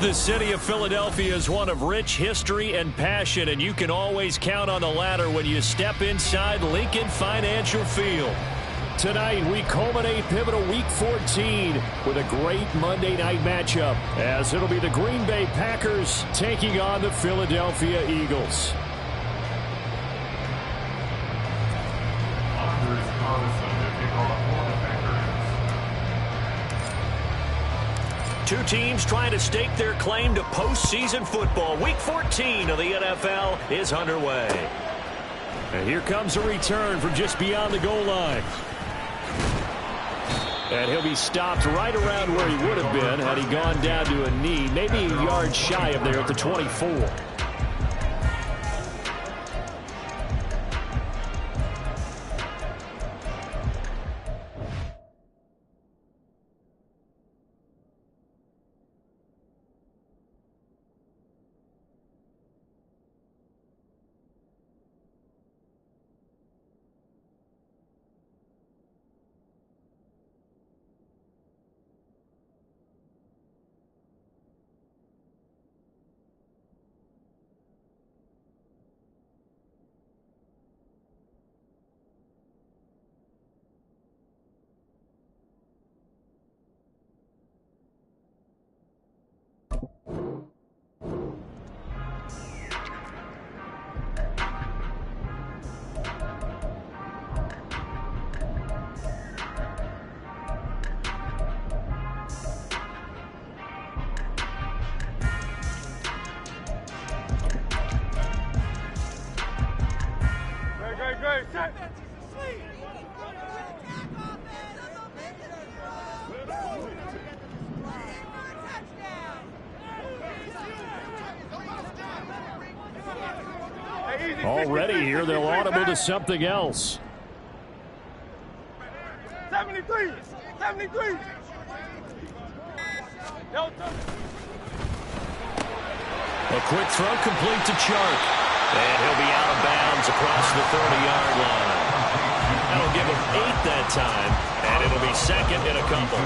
The city of Philadelphia is one of rich history and passion, and you can always count on the latter when you step inside Lincoln Financial Field. Tonight, we culminate pivotal Week 14 with a great Monday night matchup, as it'll be the Green Bay Packers taking on the Philadelphia Eagles. Two teams trying to stake their claim to postseason football. Week 14 of the NFL is underway. And here comes a return from just beyond the goal line. And he'll be stopped right around where he would have been had he gone down to a knee, maybe a yard shy of there at the 24. Already here, they'll audible to something else. 73! 73! A quick throw complete to Chark. And he'll be out of bounds across the 30-yard line. That'll give him 8 that time, and it'll be second in a couple.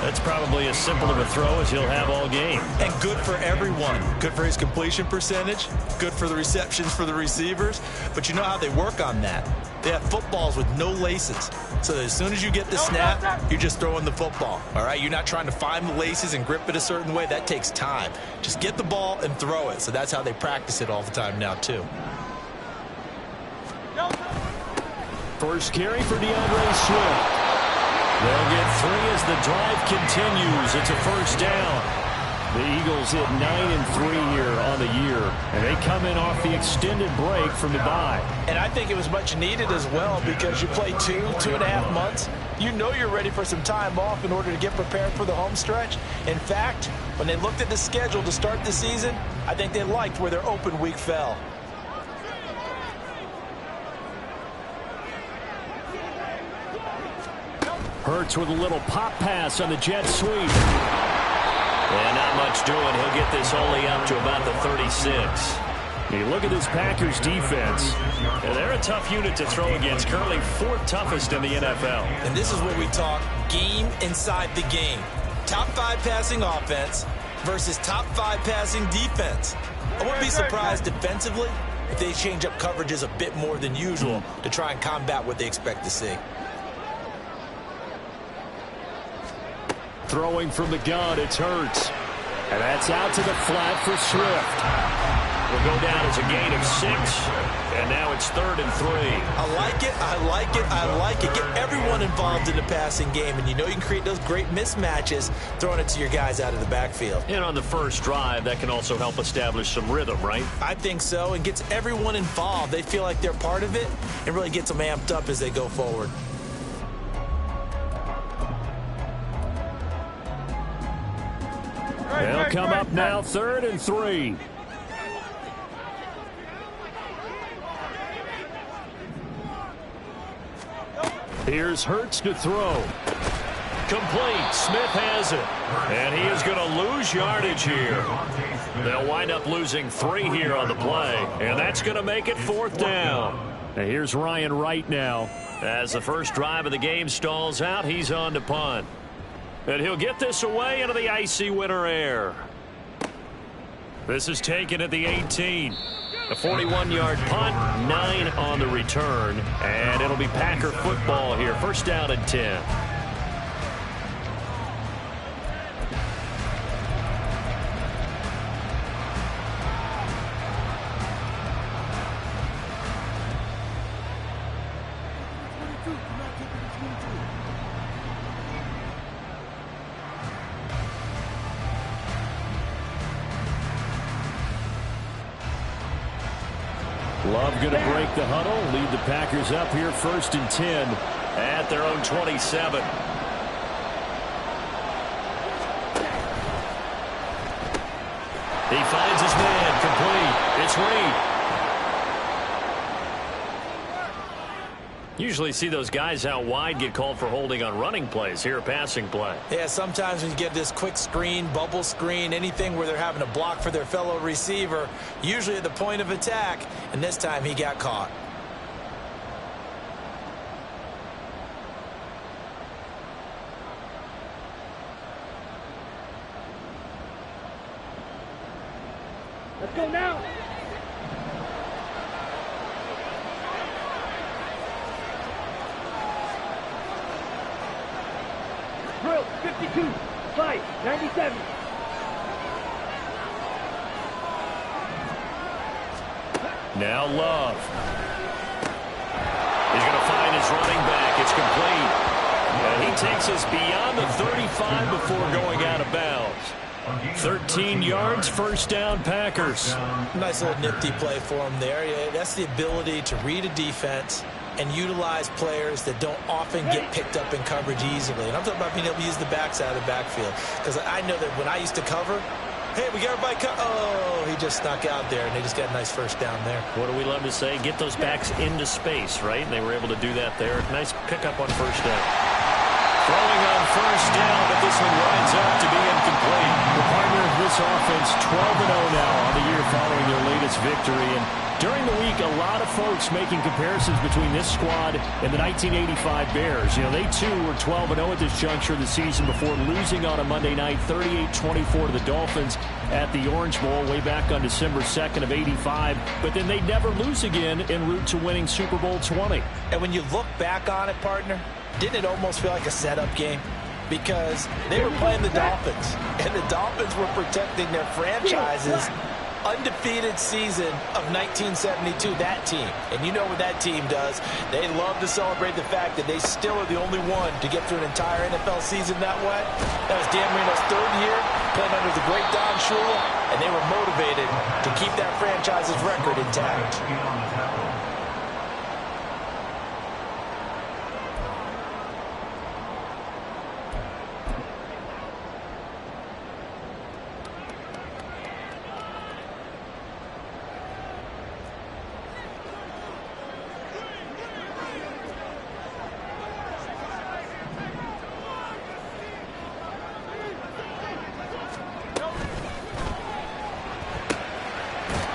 That's probably as simple of a throw as he'll have all game. And good for everyone. Good for his completion percentage. Good for the receptions for the receivers. But you know how they work on that. They have footballs with no laces. So as soon as you get the snap, you're just throwing the football. All right? You're not trying to find the laces and grip it a certain way. That takes time. Just get the ball and throw it. So that's how they practice it all the time now, too. First carry for DeAndre Swift. They'll get 3 as the drive continues. It's a first down. The Eagles hit 9-3 here on the year, and they come in off the extended break from the bye. And I think it was much needed as well, because you play 2.5 months. You know you're ready for some time off in order to get prepared for the home stretch. In fact, when they looked at the schedule to start the season, I think they liked where their open week fell. Hurts with a little pop pass on the jet sweep. And not much doing. He'll get this only up to about the 36. You look at this Packers defense. They're a tough unit to throw against. Currently 4th toughest in the NFL. And this is what we talk game inside the game. Top 5 passing offense versus top 5 passing defense. I wouldn't be surprised defensively if they change up coverages a bit more than usual to try and combat what they expect to see. Throwing from the gun, it's Hurts. And that's out to the flat for Swift. will go down as a gain of 6, and now it's 3rd and 3. I like it, I like it, I like it. Get everyone involved in the passing game, and you know you can create those great mismatches throwing it to your guys out of the backfield. And on the first drive, that can also help establish some rhythm, right? I think so, and gets everyone involved. They feel like they're part of it, and really gets them amped up as they go forward. They'll come up now, 3rd and 3. Here's Hurts to throw. Complete. Smith has it. And he is going to lose yardage here. They'll wind up losing 3 here on the play. And that's going to make it 4th down. Now here's Ryan Wright now. As the first drive of the game stalls out, he's on to punt. And he'll get this away into the icy winter air. This is taken at the 18. A 41-yard punt, 9 on the return. And it'll be Packer football here. 1st down and 10. Love going to break the huddle, lead the Packers up here 1st and 10 at their own 27. He finds his man, complete. It's Reed. Usually see those guys out wide get called for holding on running plays. Here a passing play. Yeah, sometimes when you get this quick screen, bubble screen, anything where they're having to block for their fellow receiver, usually at the point of attack, and this time he got caught. Let's go now. Drill, 52, 5, 97. Now Love. He's going to find his running back. It's complete. And he takes us beyond the 35 before going out of bounds. 13 yards, 1st down, Packers. Nice little nifty play for him there. Yeah, that's the ability to read a defense and utilize players that don't often get picked up in coverage easily. And I'm talking about being able to use the backside of the backfield. Because I know that when I used to cover, hey, we got everybody oh, he just snuck out there, and they just got a nice 1st down there. What do we love to say? Get those backs into space, right? And they were able to do that there. Nice pickup on 1st down. Throwing on 1st down, but this one winds up to be incomplete. The partner of this offense, 12-0 now on the year following their latest victory. And during the week, a lot of folks making comparisons between this squad and the 1985 Bears. You know, they too were 12-0 at this juncture of the season before losing on a Monday night, 38-24 to the Dolphins at the Orange Bowl way back on December 2nd of '85. But then they'd never lose again en route to winning Super Bowl 20. And when you look back on it, partner, didn't it almost feel like a setup game? Because they were playing the Dolphins, and the Dolphins were protecting their franchises. Undefeated season of 1972, that team. And you know what that team does. They love to celebrate the fact that they still are the only one to get through an entire NFL season that way. That was Dan Marino's 3rd year, playing under the great Don Shula, and they were motivated to keep that franchise's record intact.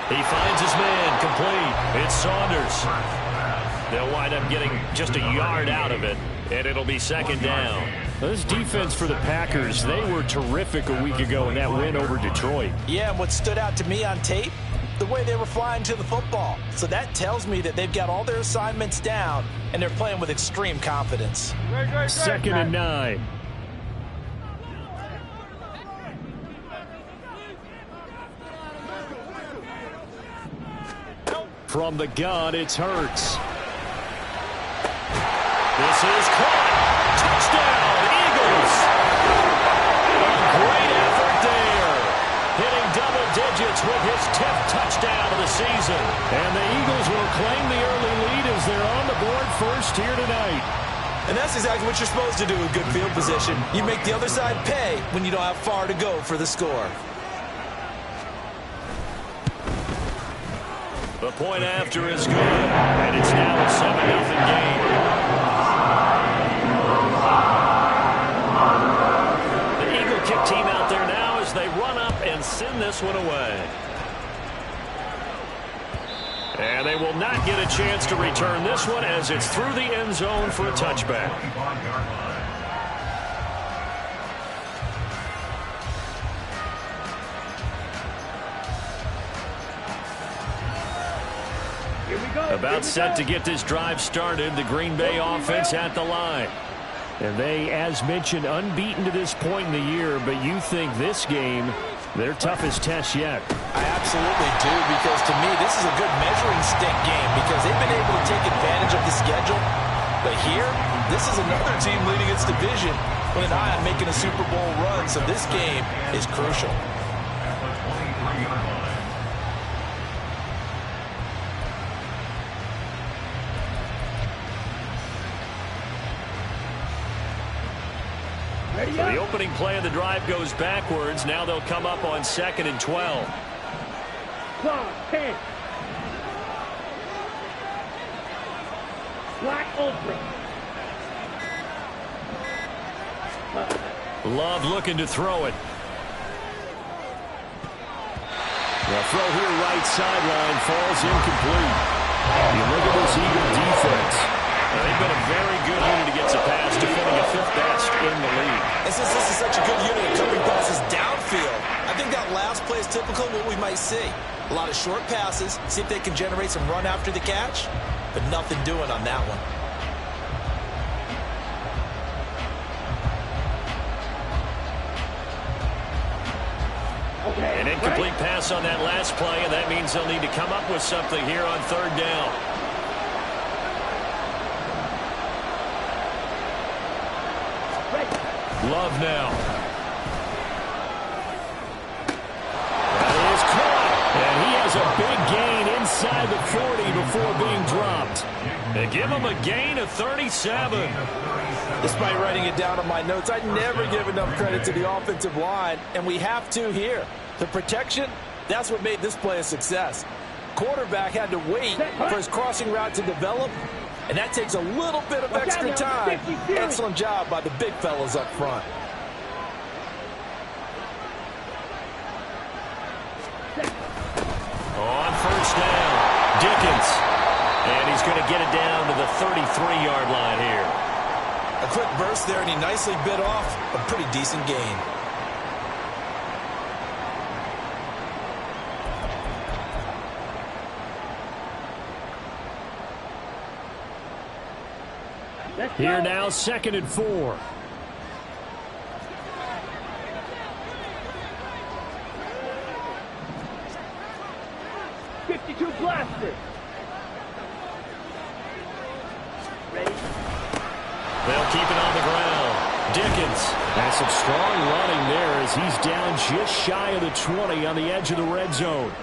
He finds his man, complete. It's Saunders. They'll wind up getting just a yard out of it, and it'll be 2nd down. This defense for the Packers, they were terrific a week ago in that win over Detroit. Yeah, and what stood out to me on tape, the way they were flying to the football. So that tells me that they've got all their assignments down, and they're playing with extreme confidence. 2nd and 9. From the gun, it's Hurts. This is caught. Touchdown, Eagles. A great effort there. Hitting double digits with his 10th touchdown of the season. And the Eagles will claim the early lead as they're on the board first here tonight. And that's exactly what you're supposed to do with good field position. You make the other side pay when you don't have far to go for the score. The point after is good, and it's now a 7-0 game. The Eagle kick team out there now as they run up and send this one away. And they will not get a chance to return this one as it's through the end zone for a touchback. About set to get this drive started, the Green Bay offense at the line. And they, as mentioned, unbeaten to this point in the year, but you think this game, their toughest test yet. I absolutely do, because to me, this is a good measuring stick game because they've been able to take advantage of the schedule. But here, this is another team leading its division with an eye on making a Super Bowl run, so this game is crucial. So the opening play of the drive goes backwards. Now they'll come up on 2nd and 12. Clock, 10. Black open. Love looking to throw it. The throw here right sideline falls incomplete. You look at this Eagle defense. They've been a very good unit against a pass, defending a 5th best in the league. And since this is such a good unit of covering passes downfield, I think that last play is typical of what we might see. A lot of short passes, see if they can generate some run after the catch, but nothing doing on that one. An incomplete pass on that last play, and that means they'll need to come up with something here on 3rd down. Love now. That is caught. And he has a big gain inside the 40 before being dropped. They give him a gain of 37. Despite writing it down on my notes, I never give enough credit to the offensive line, and we have to here. The protection, that's what made this play a success. Quarterback had to wait for his crossing route to develop, and that takes a little bit of extra time. Excellent job by the big fellas up front. On 1st down, Dickens. And he's going to get it down to the 33-yard line here. A quick burst there, and he nicely bit off a pretty decent gain. Here now, 2nd and 4. Blaster. Ready? They'll keep it on the ground. Dickens. That's some strong running there as he's down just shy of the 20 on the edge of the red zone.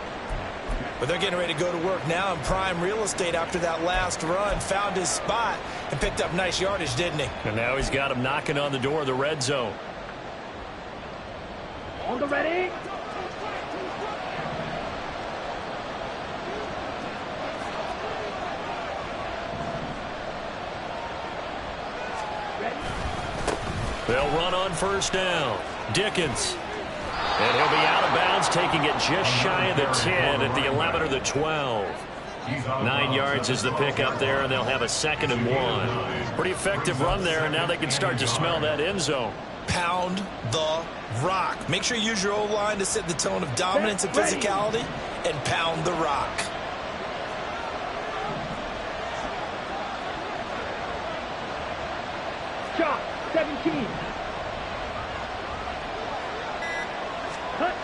But they're getting ready to go to work now in prime real estate after that last run. Found his spot and picked up nice yardage, didn't he? And now he's got him knocking on the door of the red zone. On the ready. They'll run on 1st down. Dickens. And he'll be out of bounds, taking it just shy of the 10 at the 11 or the 12. 9 yards is the pickup there, and they'll have a 2nd and 1. Pretty effective run there, and now they can start to smell that end zone. Pound the rock. Make sure you use your O-line to set the tone of dominance and physicality, and pound the rock. Shot, 17. Cut.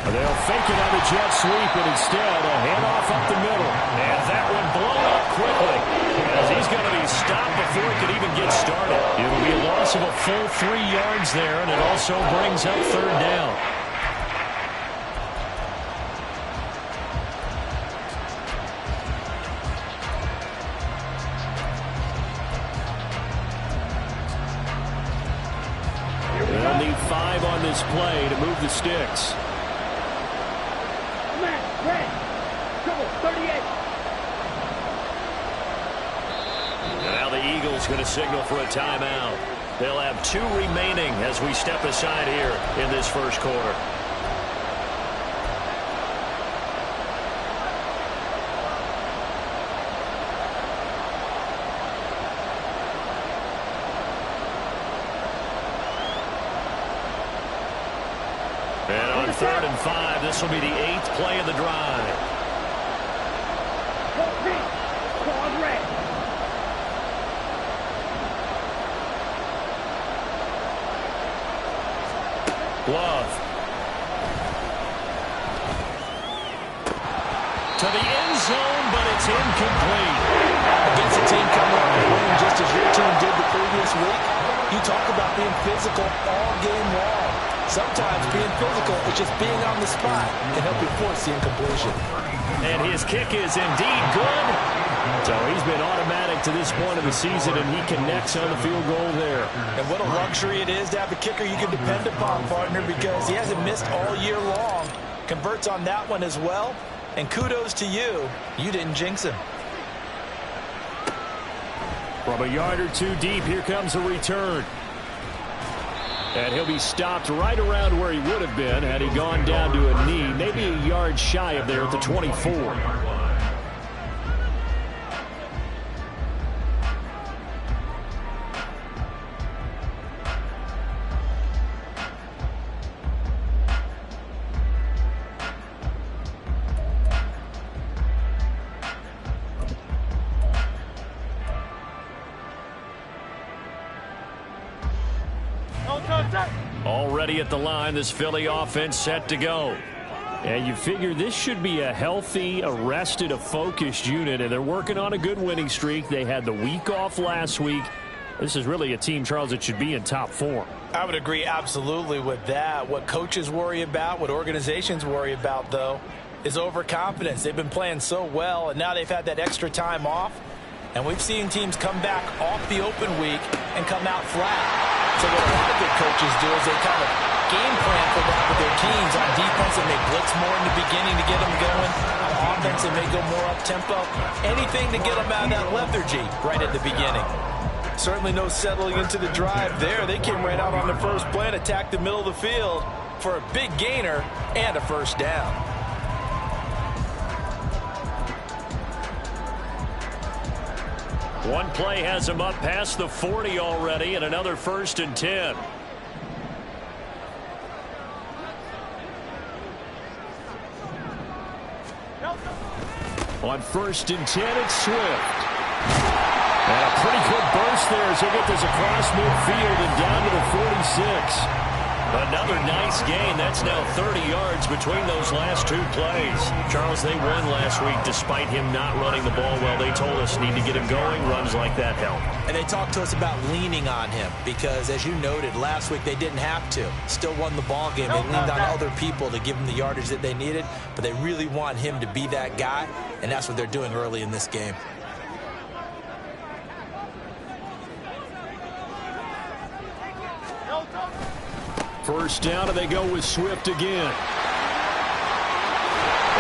They'll fake it on the jet sweep, and instead a handoff up the middle. full 3 yards there, and it also brings up third down. They'll need 5 on this play to move the sticks. Now the Eagles going to signal for a timeout. They'll have 2 remaining as we step aside here in this first quarter. And on 3rd and 5, this will be the 8th play of the drive. Love. To the end zone, but it's incomplete. Against a team coming off a win just as your team did the previous week, you talk about being physical all game long. Sometimes being physical is just being on the spot and helping force the incompletion. And his kick is indeed good. So he's been automatic to this point of the season, and he connects on the field goal there. And what a luxury it is to have a kicker you can depend upon, partner, because he hasn't missed all year long. Converts on that one as well. And kudos to you. You didn't jinx him. From a yard or 2 deep, here comes a return. And he'll be stopped right around where he would have been had he gone down to a knee, maybe a yard shy of there at the 24. Already at the line, this Philly offense set to go. And you figure this should be a healthy, a rested, a focused unit, and they're working on a good winning streak. They had the week off last week. This is really a team, Charles, that should be in top form. I would agree absolutely with that. What coaches worry about, what organizations worry about, though, is overconfidence. They've been playing so well, and now they've had that extra time off. And we've seen teams come back off the open week and come out flat. So what a lot of good coaches do is they kind of game plan for that with their teams. On defense, they may blitz more in the beginning to get them going. On offense, they may go more up-tempo. Anything to get them out of that lethargy right at the beginning. Certainly no settling into the drive there. They came right out on the first play and attacked the middle of the field for a big gainer and a first down. One play has him up past the 40 already, and another 1st and 10. On 1st and 10, it's Swift. And a pretty good burst there as he'll get this across midfield and down to the 46. Another nice gain. That's now 30 yards between those last 2 plays. Charles, they won last week despite him not running the ball well. They told us need to get him going. Runs like that help. And they talked to us about leaning on him because, as you noted, last week they didn't have to. Still won the ball game. They leaned on other people to give them the yardage that they needed, but they really want him to be that guy, and that's what they're doing early in this game. First down, and they go with Swift again.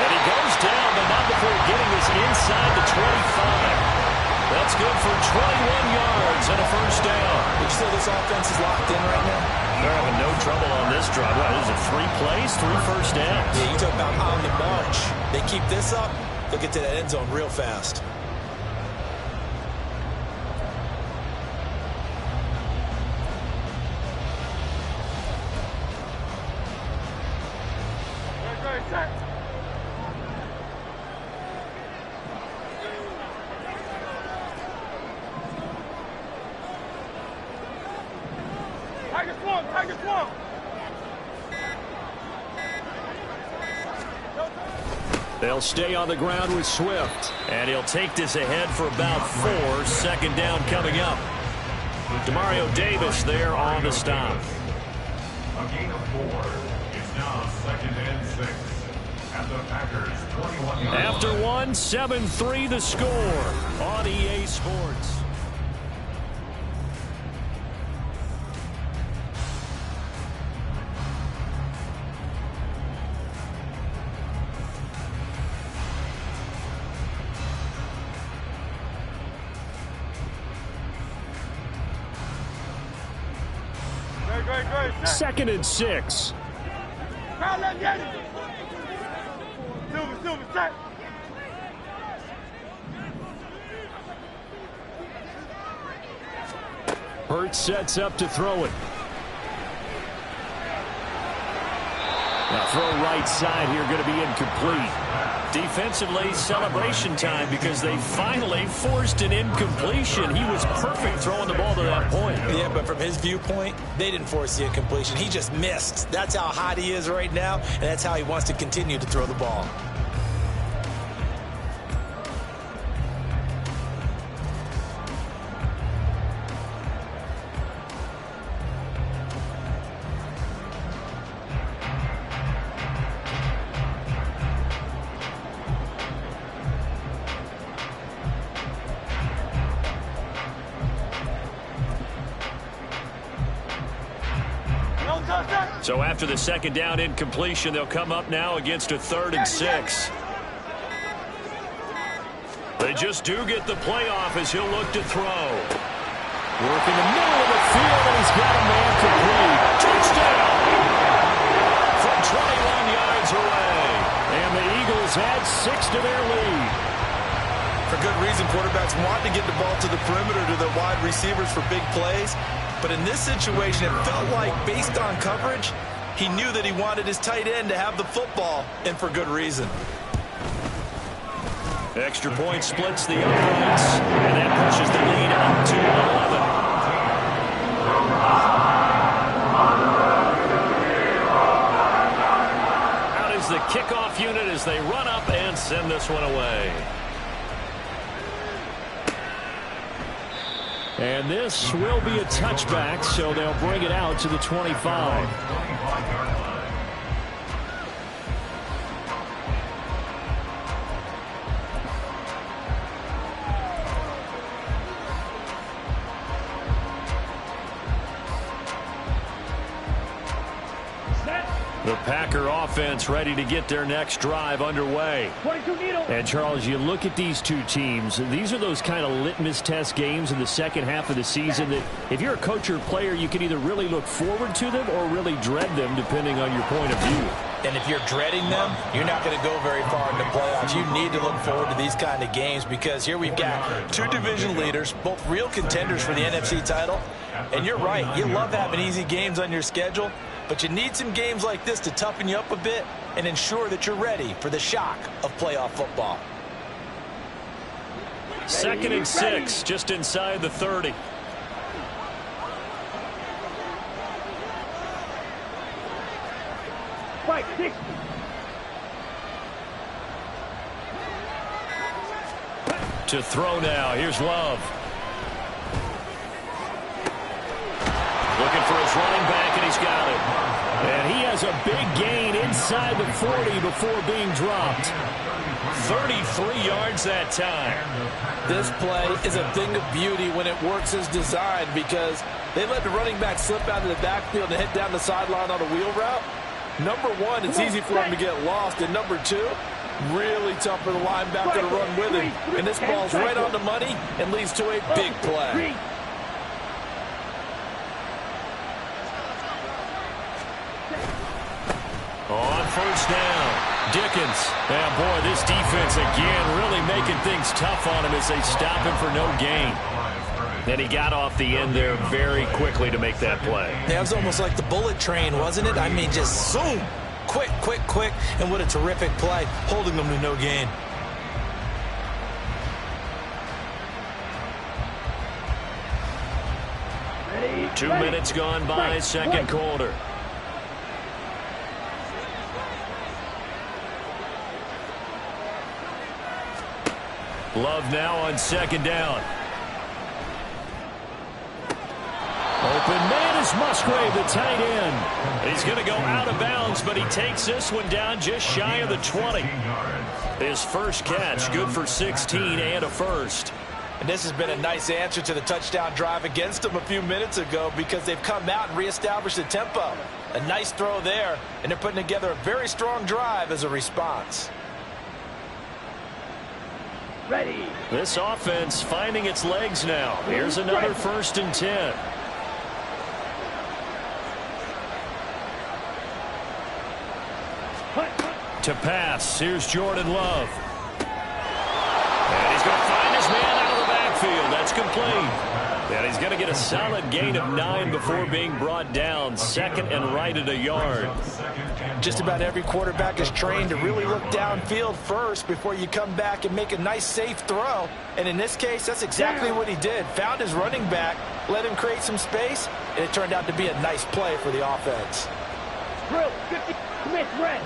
And he goes down, but not before getting us inside the 25. That's good for 21 yards and a first down. Would you say this offense is locked in right now? They're having no trouble on this drive. Wow, this is 3 plays, 3 first downs. Yeah, you talk about on the march. They keep this up, they'll get to that end zone real fast. They'll stay on the ground with Swift, and he'll take this ahead for about 4. Second down coming up. Demario Davis there on the stop. A gain of 4. It's now 2nd and 6. At the Packers 21 yard After line. 1, 7-3 the score on EA Sports. Great. 2nd and 6. Let's get it. Silver, set. Hurts sets up to throw it. Now throw right side here, going to be incomplete. Defensively, celebration time because they finally forced an incompletion. He was perfect throwing the ball to that point. Yeah, but from his viewpoint, they didn't force the incompletion. He just missed. That's how hot he is right now, and that's how he wants to continue to throw the ball. So after the 2nd down incompletion, they'll come up now against a 3rd and 6. They just do get the playoff as he'll look to throw. Working the middle of the field, and he's got a man complete. Touchdown! From 21 yards away. And the Eagles add 6 to their lead. For good reason, quarterbacks want to get the ball to the perimeter to their wide receivers for big plays. But in this situation, it felt like, based on coverage, he knew that he wanted his tight end to have the football, and for good reason. Extra point splits the uprights, and that pushes the lead up to 11. Out is the kickoff unit as they run up and send this one away. And this will be a touchback, so they'll bring it out to the 25. The Packer offense ready to get their next drive underway. 22 needle. And, Charles, you look at these two teams, these are those kind of litmus test games in the second half of the season that if you're a coach or player, you can either really look forward to them or really dread them, depending on your point of view. And if you're dreading them, you're not going to go very far in the playoffs. You need to look forward to these kind of games because here we've got two division leaders, both real contenders for the NFC title. And you're right, you love having easy games on your schedule, but you need some games like this to toughen you up a bit and ensure that you're ready for the shock of playoff football. 2nd and 6, just inside the 30. Spike, 60. To throw now, here's Love. Looking for his running back, and he's got it. And he has a big gain inside the 40 before being dropped. 33 yards that time. This play is a thing of beauty when it works as designed because they let the running back slip out of the backfield and head down the sideline on a wheel route. Number one, it's easy for him to get lost. And number two, really tough for the linebacker to run with him. And this ball's right on the money and leads to a big play. On first down, Dickens. And boy, this defense again really making things tough on him as they stop him for no gain. And he got off the end there very quickly to make that play. Yeah, it was almost like the bullet train, wasn't it? I mean, just zoom. Quick, quick, quick. And what a terrific play, holding them to no gain. Ready, 2 minutes gone by, second quarter. Love now on second down. Open man is Musgrave, the tight end. He's going to go out of bounds, but he takes this one down just shy of the 20. His first catch, good for 16 and a first. And this has been a nice answer to the touchdown drive against them a few minutes ago because they've come out and reestablished the tempo. A nice throw there, and they're putting together a very strong drive as a response. Ready. This offense finding its legs now. Here's another 1st and 10. To pass, here's Jordan Love. And he's going to find his man out of the backfield. That's complete. And he's going to get a solid gain of 9 before being brought down. 2nd and right at a yard. Just about every quarterback is trained to really look downfield first before you come back and make a nice, safe throw. And in this case, that's exactly what he did. Found his running back, let him create some space, and it turned out to be a nice play for the offense. Drill. 50. Commit. Red.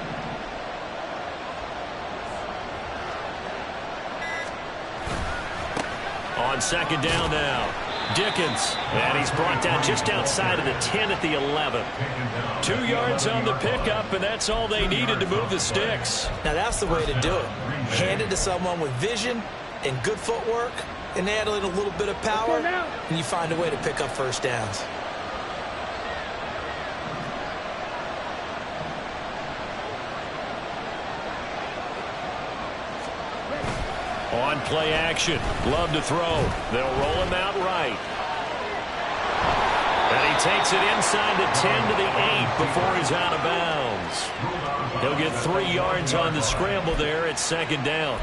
On 2nd down now, Dickens, and he's brought down just outside of the 10 at the 11. 2 yards on the pickup, and that's all they needed to move the sticks. Now that's the way to do it. Hand it to someone with vision and good footwork, and add in a little bit of power, and you find a way to pick up first downs. On play action, Love to throw. They'll roll him out right. And he takes it inside the 10 to the 8 before he's out of bounds. He'll get 3 yards on the scramble there at 2nd down.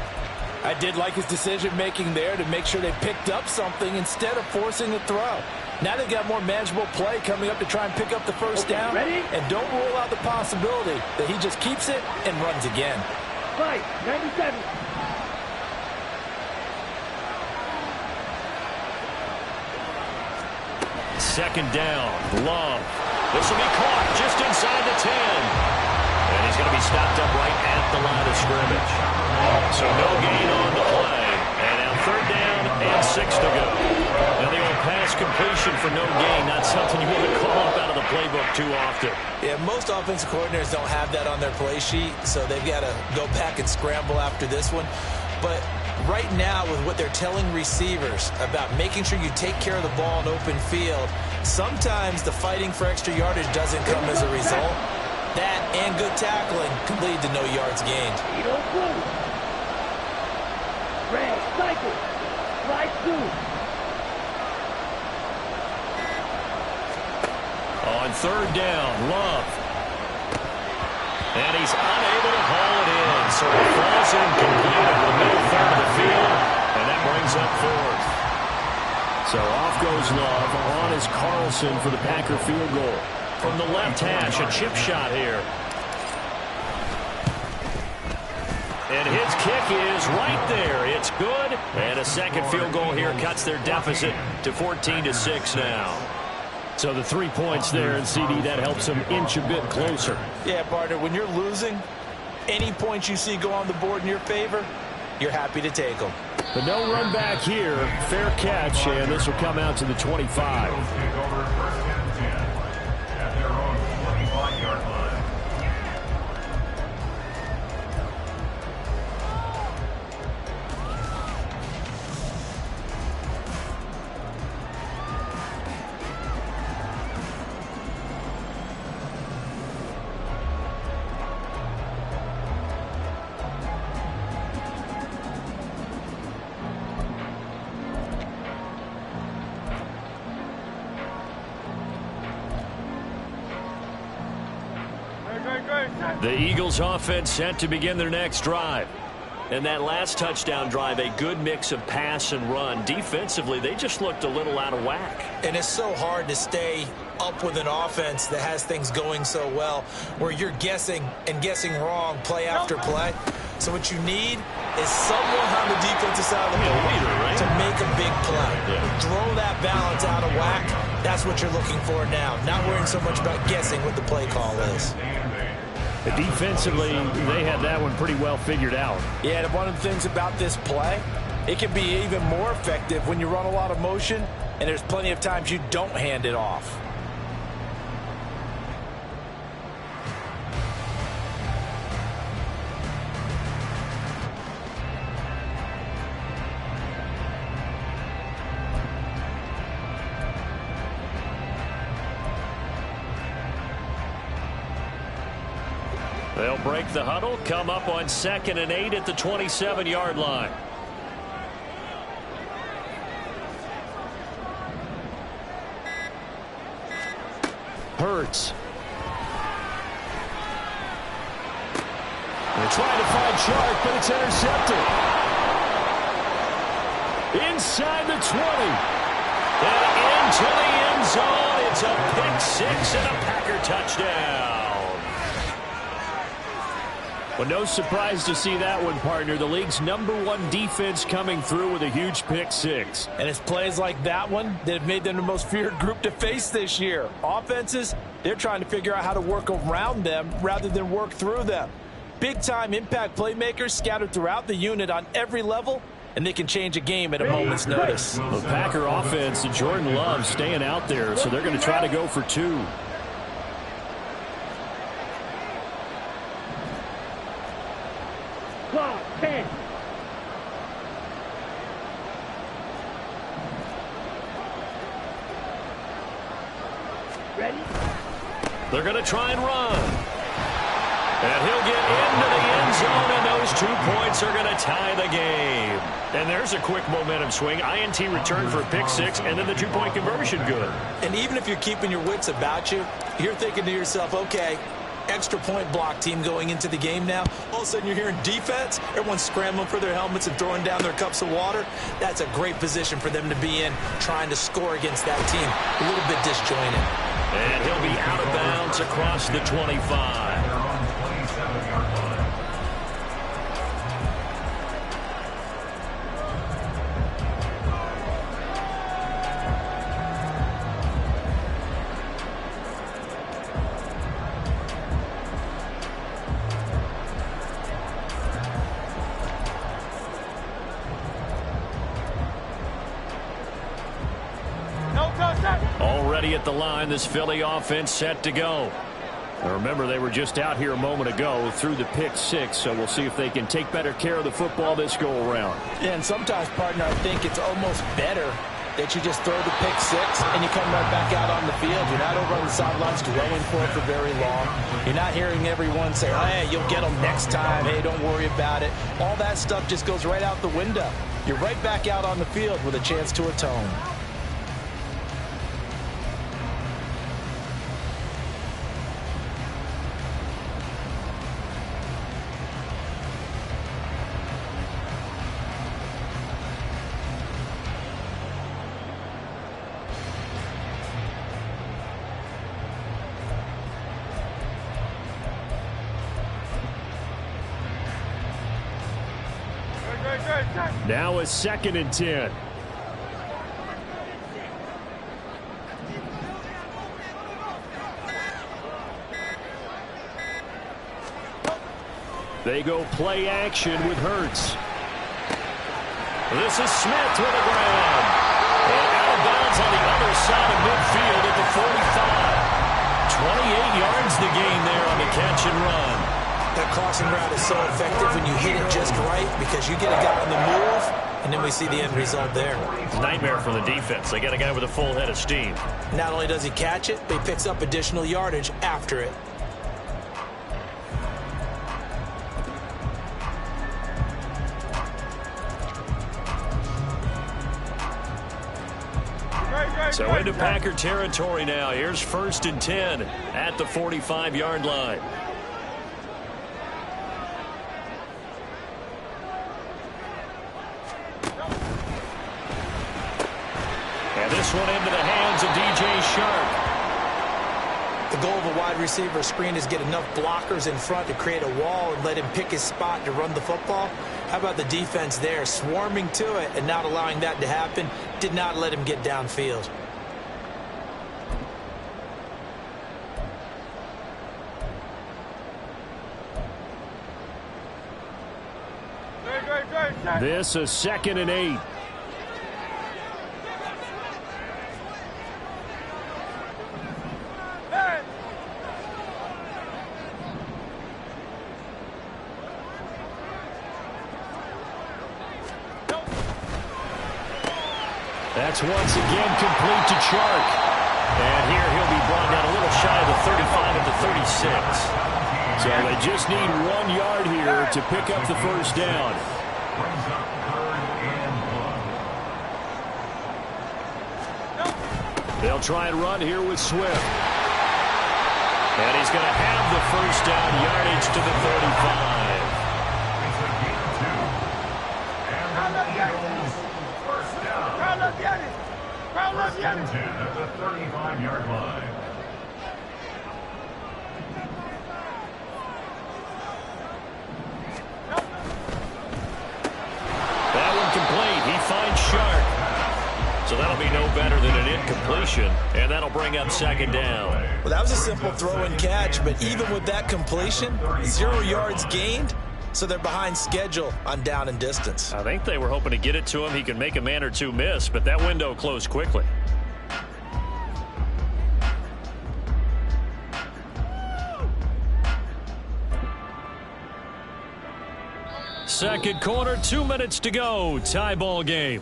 I did like his decision-making there to make sure they picked up something instead of forcing a throw. Now they've got more manageable play coming up to try and pick up the first down. Ready? And don't rule out the possibility that he just keeps it and runs again. 97. 2nd down, Love. This will be caught just inside the 10. And he's going to be stopped up right at the line of scrimmage. So no gain on the play. And now 3rd down and 6 to go. Now the old pass completion for no gain, not something you want to call up out of the playbook too often. Yeah, most offensive coordinators don't have that on their play sheet, so they've got to go back and scramble after this one. But right now, with what they're telling receivers about making sure you take care of the ball in open field, sometimes the fighting for extra yardage doesn't come as a result. That and good tackling can lead to no yards gained. Red. Cycle. Slide 2. On 3rd down, Love. And he's unable to haul it in. So it falls incomplete over the middle third of the field. And that brings up 4th. So off goes Love. On is Carlson for the Packer field goal. From the left hash, a chip shot here. And his kick is right there. It's good. And a 2nd field goal here cuts their deficit to 14-6 now. So the 3 points there, and CD, that helps them inch a bit closer. Yeah, partner, when you're losing, any points you see go on the board in your favor, you're happy to take them. But no run back here. Fair catch, and this will come out to the 25. At their own 25-yard line. The Eagles offense set to begin their next drive. And that last touchdown drive, a good mix of pass and run. Defensively, they just looked a little out of whack. And it's so hard to stay up with an offense that has things going so well, where you're guessing and guessing wrong play after play. So what you need is someone on the defensive side of the ball to make a big play. Throw that balance out of whack. That's what you're looking for now. Not worrying so much about guessing what the play call is. Defensively, they had that one pretty well figured out. Yeah, and one of the things about this play, it can be even more effective when you run a lot of motion, and there's plenty of times you don't hand it off. They'll break the huddle, come up on 2nd and 8 at the 27-yard line. Hurts. They're trying to find Sharp, but it's intercepted. Inside the 20. And into the end zone. It's a pick six and a Packer touchdown. Well, no surprise to see that one, partner. The league's #1 defense coming through with a huge pick six. And it's plays like that one that have made them the most feared group to face this year. Offenses, they're trying to figure out how to work around them rather than work through them. Big-time impact playmakers scattered throughout the unit on every level, and they can change a game at a moment's notice. The Packer offense, Jordan Love staying out there, so they're going to try to go for 2. Clock, 10. Ready? They're going to try and run. And he'll get into the end zone, and those 2 points are going to tie the game. And there's a quick momentum swing. INT return for a pick six, and then the 2-point conversion good. And even if you're keeping your wits about you, you're thinking to yourself, okay, extra point block team going into the game now. All of a sudden you're hearing defense. Everyone's scrambling for their helmets and throwing down their cups of water. That's a great position for them to be in, trying to score against that team. A little bit disjointed. And he'll be out of bounds across the 25. Already at the line, this Philly offense set to go. Now remember, they were just out here a moment ago through the pick six, so we'll see if they can take better care of the football this go around. Yeah, and sometimes, partner, I think it's almost better that you just throw the pick six and you come right back out on the field. You're not over on the sidelines dwelling for it for very long. You're not hearing everyone say, hey, you'll get them next time. Hey, don't worry about it. All that stuff just goes right out the window. You're right back out on the field with a chance to atone. Now a 2nd and 10. They go play action with Hurts. This is Smith with a grab. And out of bounds on the other side of midfield at the 45. 28 yards the gain there on the catch and run. That crossing route is so effective when you hit it just right because you get a guy on the move, and then we see the end result there. It's a nightmare for the defense. They got a guy with a full head of steam. Not only does he catch it, but he picks up additional yardage after it. So into Packer territory now. Here's 1st and 10 at the 45-yard line. And this one into the hands of DJ Sharp. The goal of a wide receiver screen is get enough blockers in front to create a wall and let him pick his spot to run the football. How about the defense there, swarming to it and not allowing that to happen? Did not let him get downfield. This a 2nd and 8. That's once again complete to Chark. And here he'll be brought down a little shy of the 35 at the 36. So they just need 1 yard here to pick up the first down. They'll try and run here with Swift. And he's going to have the first down, yardage to the 35. First and 10 at the 35-yard line. That one complete. He finds Sharp. So that'll be no better than an incompletion, and that'll bring up 2nd down. Well, that was a simple throw and catch, but even with that completion, 0 yards gained, so they're behind schedule on down and distance. I think they were hoping to get it to him. He could make a man or two miss, but that window closed quickly. Second quarter, 2 minutes to go. Tie ball game.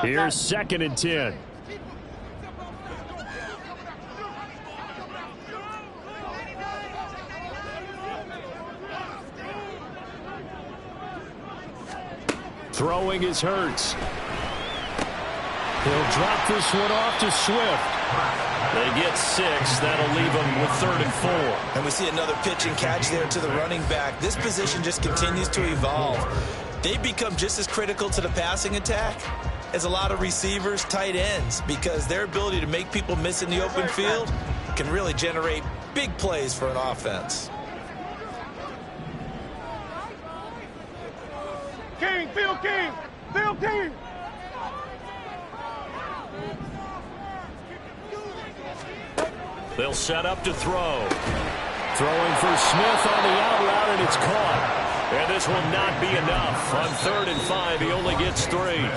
Here's 2nd and 10. Throwing is Hurts. He'll drop this one off to Swift. They get 6. That'll leave them with 3rd and 4. And we see another pitch and catch there to the running back. This position just continues to evolve. They become just as critical to the passing attack as a lot of receivers, tight ends, because their ability to make people miss in the open field can really generate big plays for an offense. King, Phil King, Phil King. They'll set up to throw. Throwing for Smith on the out route, and it's caught. And this will not be enough. On 3rd and 5, he only gets 3.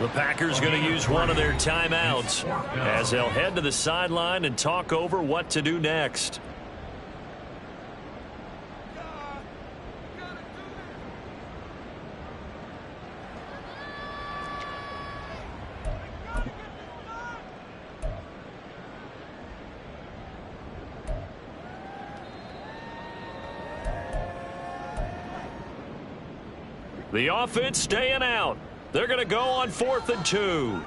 The Packers going to use one of their timeouts as they'll head to the sideline and talk over what to do next. The offense staying out. They're going to go on 4th and 2. And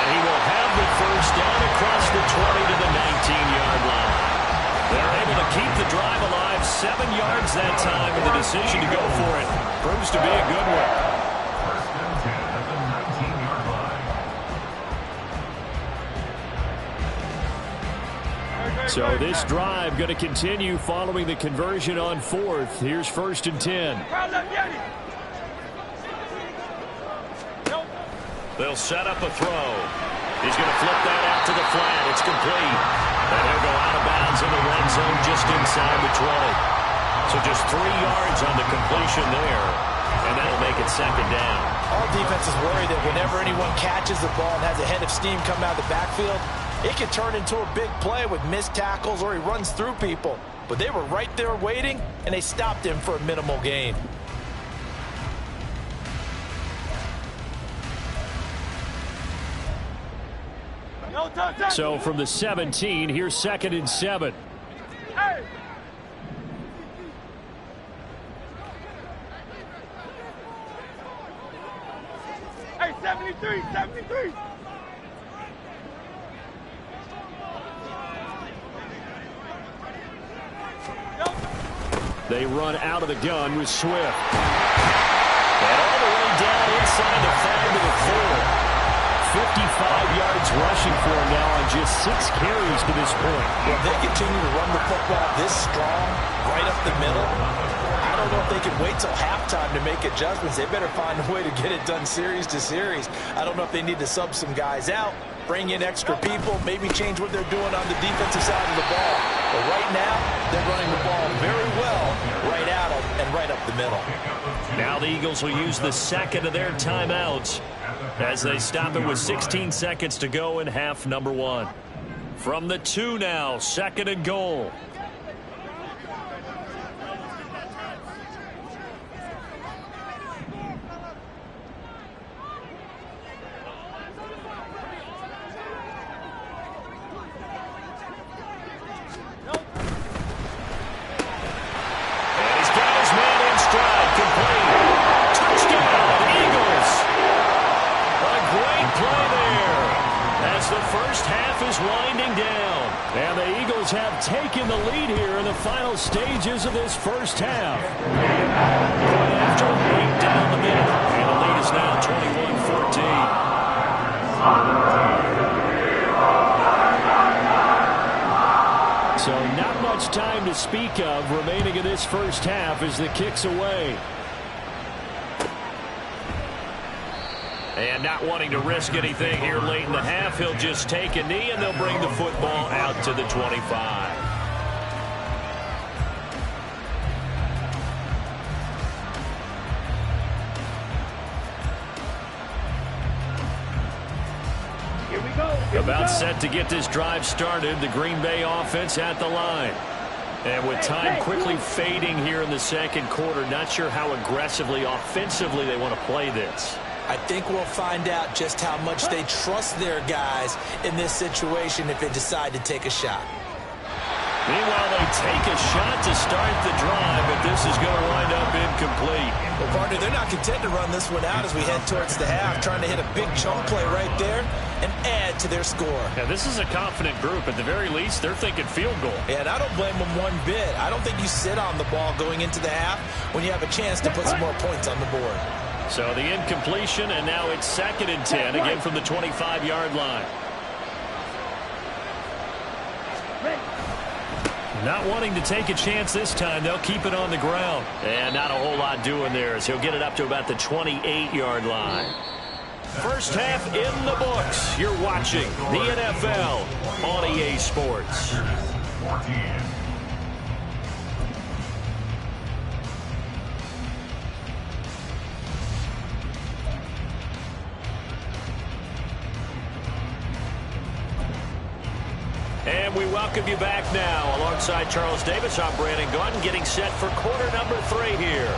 he will have the first down across the 20 to the 19-yard line. They're able to keep the drive alive, 7 yards that time, and the decision to go for it proves to be a good one. So this drive going to continue following the conversion on 4th. Here's 1st and 10. They'll set up a throw. He's going to flip that out to the flat. It's complete. And he'll go out of bounds in the red zone just inside the 20. So just 3 yards on the completion there. And that'll make it 2nd down. All defenses worry that whenever anyone catches the ball and has a head of steam coming out of the backfield, it can turn into a big play with missed tackles or he runs through people. But they were right there waiting, and they stopped him for a minimal gain. So from the 17, here's 2nd and 7. Hey! Hey, 73, 73. They run out of the gun with Swift. And all the way down inside the 5 to the 4. 55 yards rushing for him now on just 6 carries to this point. Well, they continue to run the football this strong, right up the middle. I don't know if they can wait till halftime to make adjustments. They better find a way to get it done series to series. I don't know if they need to sub some guys out, bring in extra people, maybe change what they're doing on the defensive side of the ball. But right now, they're running the ball very well right at them and right up the middle. Now the Eagles will use the second of their timeouts as they stop it with 16 seconds to go in half number 1. From the 2 now, 2nd and goal. Taking the lead here in the final stages of this first half. Right after 8 down the middle. And the lead is now 21-14. So not much time to speak of remaining in this first half as the kick's away. And not wanting to risk anything here late in the half, he'll just take a knee and they'll bring the football out to the 25. About set to get this drive started, the Green Bay offense at the line. And with time quickly fading here in the second quarter, not sure how aggressively, offensively they want to play this. I think we'll find out just how much they trust their guys in this situation if they decide to take a shot. Meanwhile, they take a shot to start the drive, but this is going to wind up incomplete. Well, partner, they're not content to run this one out as we head towards the half, trying to hit a big chunk play right there and add to their score. Yeah, this is a confident group. At the very least, they're thinking field goal. Yeah, and I don't blame them one bit. I don't think you sit on the ball going into the half when you have a chance to put some more points on the board. So the incompletion, and now it's 2nd and 10, again from the 25-yard line. Not wanting to take a chance this time, they'll keep it on the ground. And not a whole lot doing there as he'll get it up to about the 28-yard line. First half in the books. You're watching the NFL on EA Sports. 14. And we welcome you back now. Alongside Charles Davis, I'm Brandon Gordon, getting set for quarter number 3 here.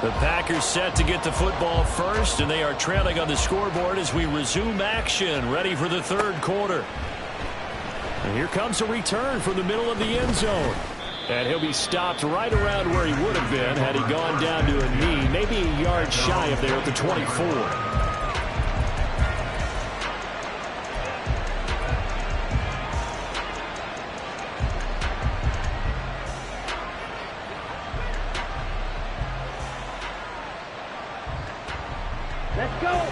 The Packers set to get the football first, and they are trailing on the scoreboard as we resume action, ready for the 3rd quarter. And here comes a return from the middle of the end zone. And he'll be stopped right around where he would have been had he gone down to a knee, maybe a yard shy of there at the 24.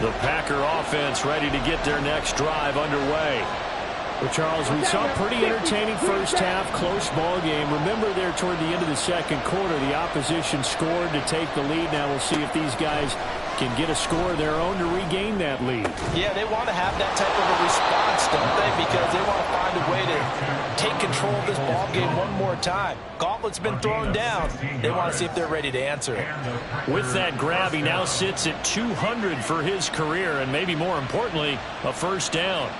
The Packer offense ready to get their next drive underway. Well, Charles, we saw a pretty entertaining first half, close ball game. Remember there toward the end of the second quarter, the opposition scored to take the lead. Now we'll see if these guys can get a score of their own to regain that lead. Yeah, they want to have that type of a response, don't they? Because they want to find a way to take control of this ball game one more time. Gauntlet's been thrown down. They want to see if they're ready to answer it. With that grab, he now sits at 200 for his career, and maybe more importantly, a first down.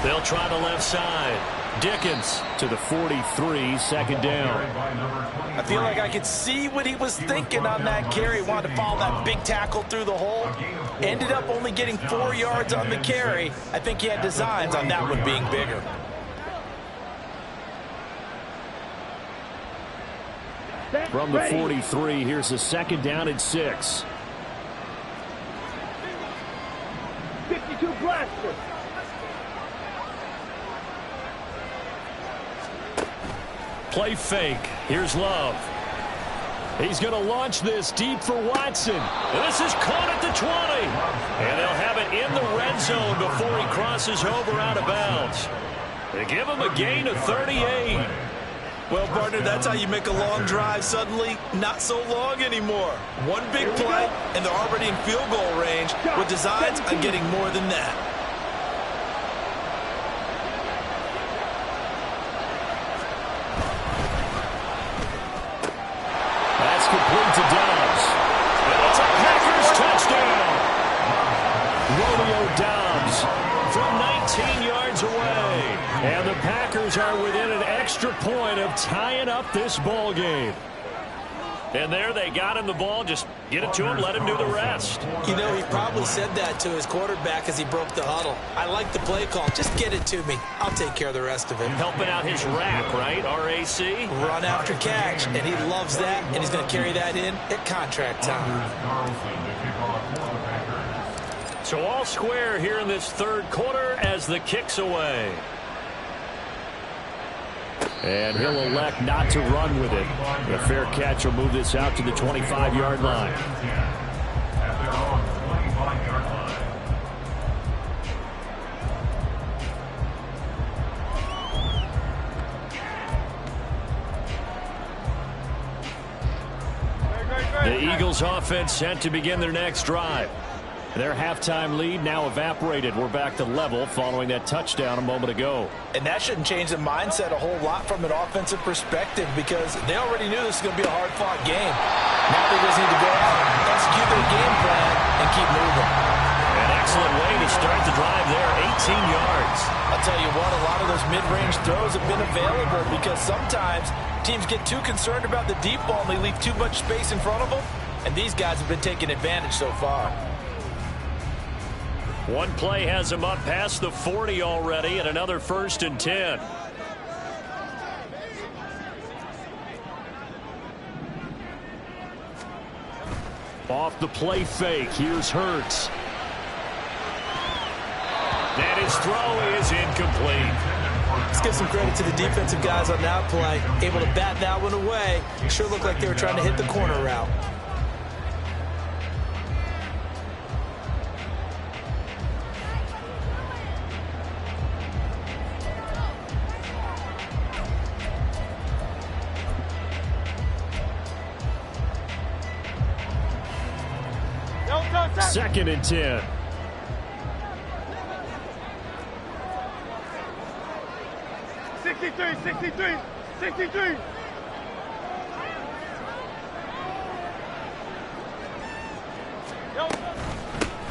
They'll try the left side. Dickens to the 43, second down. I feel like I could see what he was thinking on that carry. Wanted to follow that big tackle through the hole. Ended up only getting 4 yards on the carry. I think he had designs on that one being bigger. From the 43, here's a second down and 6. 52 blaster. Play fake. Here's Love. He's going to launch this deep for Watson. This is caught at the 20. And they'll have it in the red zone before he crosses over out of bounds. They give him a gain of 38. Well, partner, that's how you make a long drive suddenly not so long anymore. One big play, and they're already in field goal range with designs on getting more than that. That's complete to Dobbs. And it's a Packers touchdown. Romeo Dobbs from 19 yards away. And the Packers are within an extra point of tying up this ball game. And there they got him the ball. Just get it to him, let him do the rest. You know, he probably said that to his quarterback as he broke the huddle. I like the play call. Just get it to me. I'll take care of the rest of it. Helping out his rack, right? R-A-C? Run after catch, and he loves that, and he's going to carry that in at contract time. So all square here in this third quarter as the kick's away. And he'll elect not to run with it. The fair catch will move this out to the 25-yard line. The Eagles offense set to begin their next drive. Their halftime lead now evaporated. We're back to level following that touchdown a moment ago. And that shouldn't change the mindset a whole lot from an offensive perspective because they already knew this was going to be a hard-fought game. Now they just need to go out, execute their game plan, and keep moving. An excellent way to start the drive there, 18 yards. I'll tell you what, a lot of those mid-range throws have been available because sometimes teams get too concerned about the deep ball and they leave too much space in front of them, and these guys have been taking advantage so far. One play has him up past the 40 already, and another 1st and 10. Off the play fake, here's Hurts. And his throw is incomplete. Let's give some credit to the defensive guys on that play. Able to bat that one away. Sure looked like they were trying to hit the corner route. Second and 10.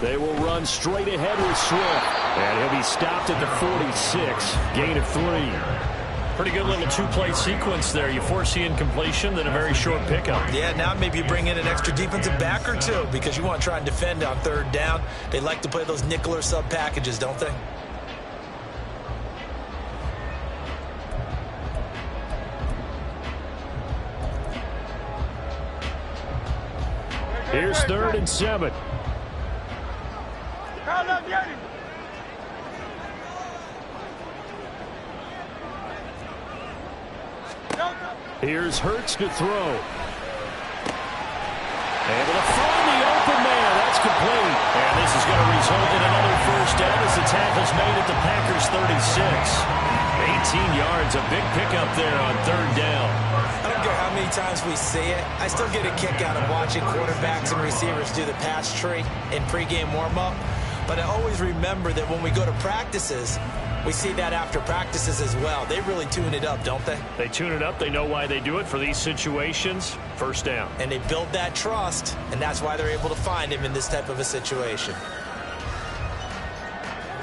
They will run straight ahead with Swift. And he'll be stopped at the 46. Gain of 3. Pretty good little two-play sequence there. You force the incompletion, then a very short pickup. Yeah, now maybe you bring in an extra defensive back or two because you want to try and defend on third down. They like to play those nickel or sub packages, don't they? Here's 3rd and 7. Here's Hurts to throw. Able to find the open man. That's complete. And this is going to result in another 1st down as the tackle's made at the Packers' 36. 18 yards, a big pickup there on 3rd down. I don't care how many times we see it. I still get a kick out of watching quarterbacks and receivers do the pass tree in pregame warm-up. But I always remember that when we go to practices, we see that after practices as well. They really tune it up, don't they? They tune it up. They know why they do it for these situations. 1st down. And they build that trust, and that's why they're able to find him in this type of a situation.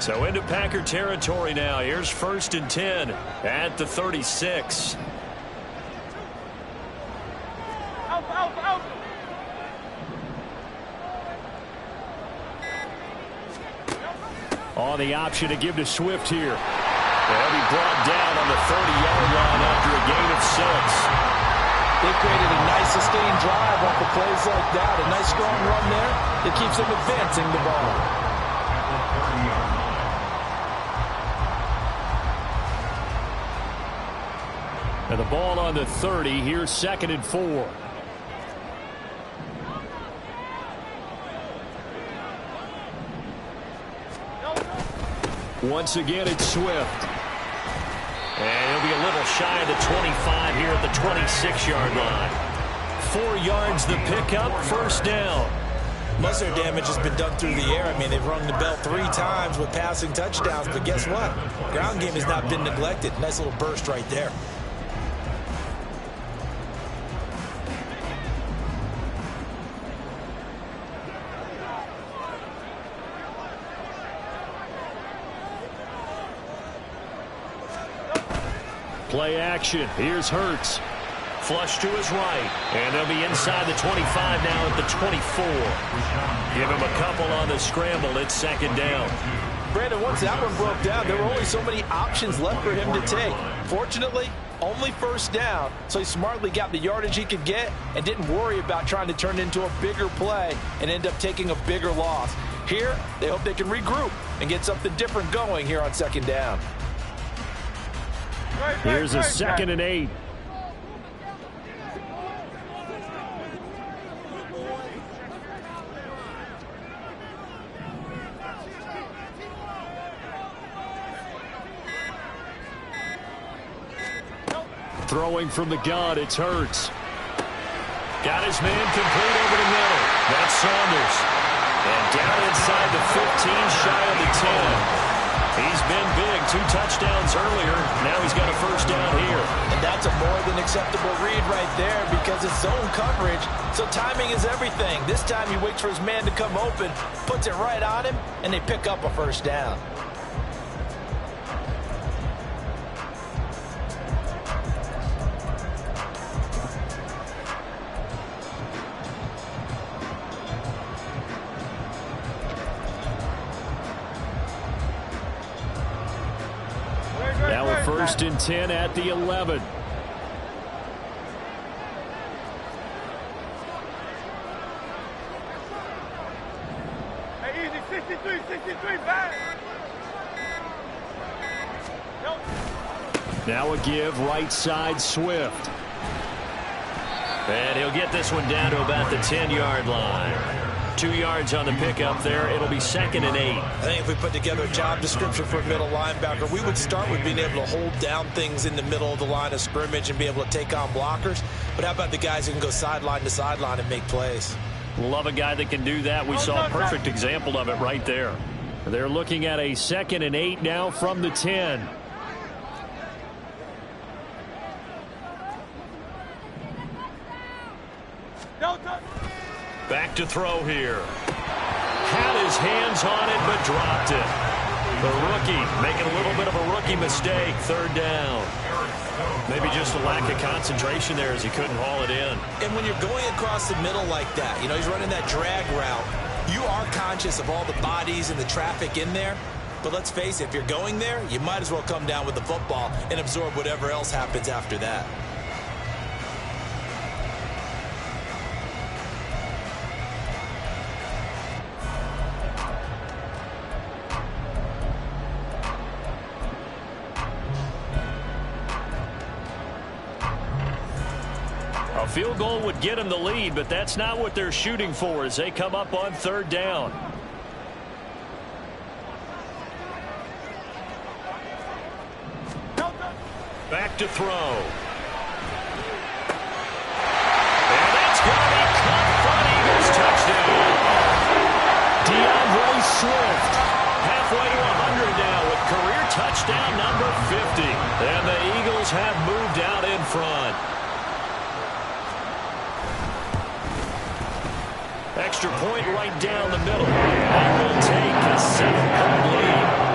So into Packer territory now. Here's 1st and 10 at the 36. On the option to give to Swift here. They'll be brought down on the 30-yard line after a gain of 6. They created a nice sustained drive off of plays like that. A nice strong run there that keeps them advancing the ball. And the ball on the 30. Here's 2nd and 4. Once again, it's Swift. And he'll be a little shy of the 25 here at the 26-yard line. 4 yards the pickup, 1st down. Most of their damage has been done through the air. I mean, they've rung the bell 3 times with passing touchdowns, but guess what? Ground game has not been neglected. Nice little burst right there. Play action. Here's Hurts. Flush to his right. And they'll be inside the 25 now at the 24. Give him a couple on the scramble. It's 2nd down. Brandon, once that one broke down, there were only so many options left for him to take. Fortunately, only 1st down, so he smartly got the yardage he could get and didn't worry about trying to turn it into a bigger play and end up taking a bigger loss. Here, they hope they can regroup and get something different going here on 2nd down. Here's a 2nd and 8. Throwing from the gun, it's Hurts. Got his man complete over the middle. That's Saunders. And down inside the 15, shy of the 10. He's been big. 2 touchdowns earlier. Now he's got a 1st down here. And that's a more than acceptable read right there because it's zone coverage, so timing is everything. This time he waits for his man to come open, puts it right on him, and they pick up a 1st down. Now a 1st and 10 at the 11. Hey, easy, 63, back. Nope. Now a give, right side, Swift. And he'll get this one down to about the 10-yard line. 2 yards on the pickup there. It'll be 2nd and 8. I think if we put together a job description for a middle linebacker, we would start with being able to hold down things in the middle of the line of scrimmage and be able to take on blockers. But how about the guys who can go sideline to sideline and make plays? Love a guy that can do that. We saw a perfect example of it right there. They're looking at a 2nd and 8 now from the 10. Back to throw here. Had his hands on it, but dropped it. The rookie making a little bit of a rookie mistake. 3rd down. Maybe just a lack of concentration there as he couldn't haul it in. And when you're going across the middle like that, you know, he's running that drag route, you are conscious of all the bodies and the traffic in there. But let's face it, if you're going there, you might as well come down with the football and absorb whatever else happens after that. A field goal would get him the lead, but that's not what they're shooting for as they come up on 3rd down. Back to throw. And that's going to be caught front. Eagles touchdown. DeAndre Swift halfway to 100 now with career touchdown number 50. And the Eagles have moved out in front. Extra point right down the middle. That will take a 7-point lead.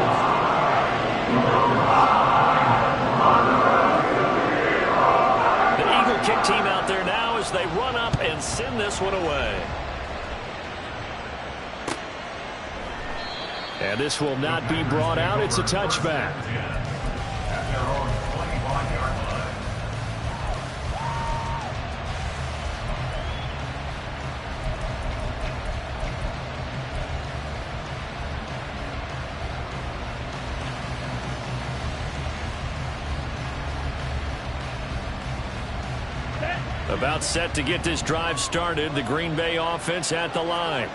this one away. And this will not be brought out. It's a touchback. At their own 25-yard line. About set to get this drive started. The Green Bay offense at the line.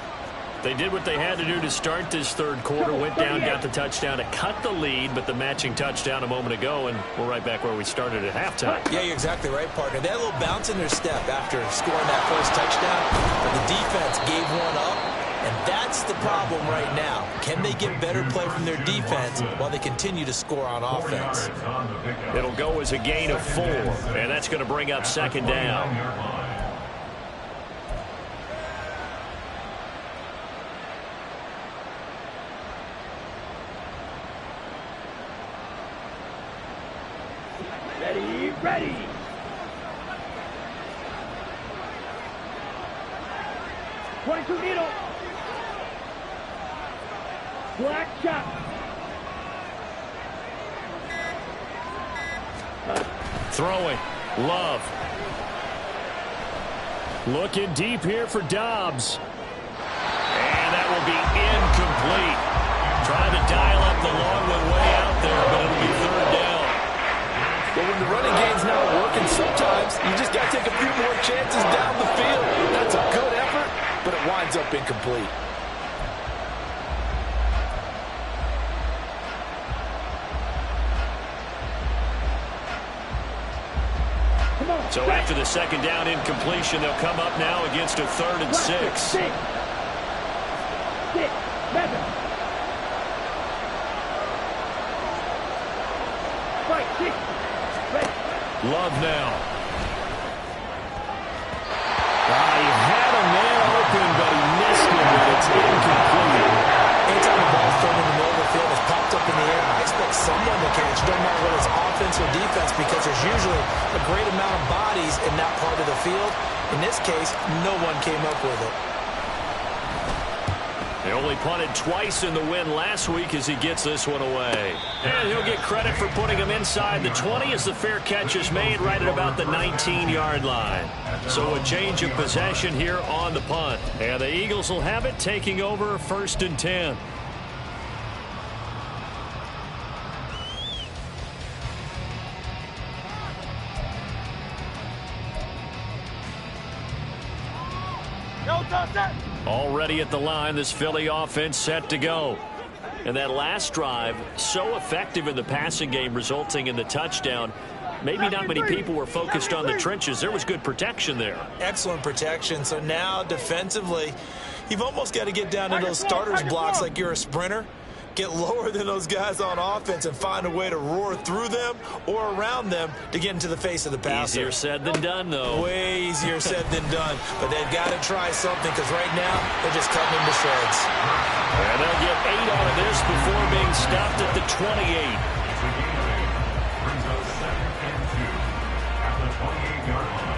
They did what they had to do to start this third quarter. Went down, got the touchdown to cut the lead, but the matching touchdown a moment ago, and we're right back where we started at halftime. Yeah, you're exactly right, partner. They had a little bounce in their step after scoring that first touchdown, but the defense gave one up, and that's the problem right now. Can they get better play from their defense while they continue to score on offense? It'll go as a gain of 4, and that's going to bring up second down. Ready. .22 needle. Black shot. Throwing. Love. Looking deep here for Dobbs. And that will be incomplete. Trying to dial up the long one way out there, but it'll be third down. But when the running game's not working, sometimes you just got to take a few more chances down the field. That's a good effort, but it winds up incomplete. So after the second down incompletion, they'll come up now against a 3rd and 6. Six. Madden. Right, 6. Love now. He had a man open, but he missed him, and it's incomplete. Anytime the ball's thrown in the middle of the field, it's popped up in the air, I expect someone to catch. Don't matter whether it's offense or defense, because there's usually a great amount of bodies in that part of the field. In this case, no one came up with it. They only punted twice in the win last week as he gets this one away. And he'll get credit for putting him inside the 20 as the fair catch is made right at about the 19-yard line. So a change of possession here on the punt. And the Eagles will have it, taking over 1st and 10. Already at the line, this Philly offense set to go. And that last drive, so effective in the passing game, resulting in the touchdown. Maybe not many people were focused on the trenches. There was good protection there. Excellent protection. So now, defensively, you've almost got to get down to those starters blocks like you're a sprinter. Get lower than those guys on offense and find a way to roar through them or around them to get into the face of the passer. Easier said than done, though. Way easier said than done. But they've got to try something, because right now they're just cutting into shreds. And they'll get 8 out of this before being stopped at the 28. Brings us 2nd and 2 at the 28-yard line.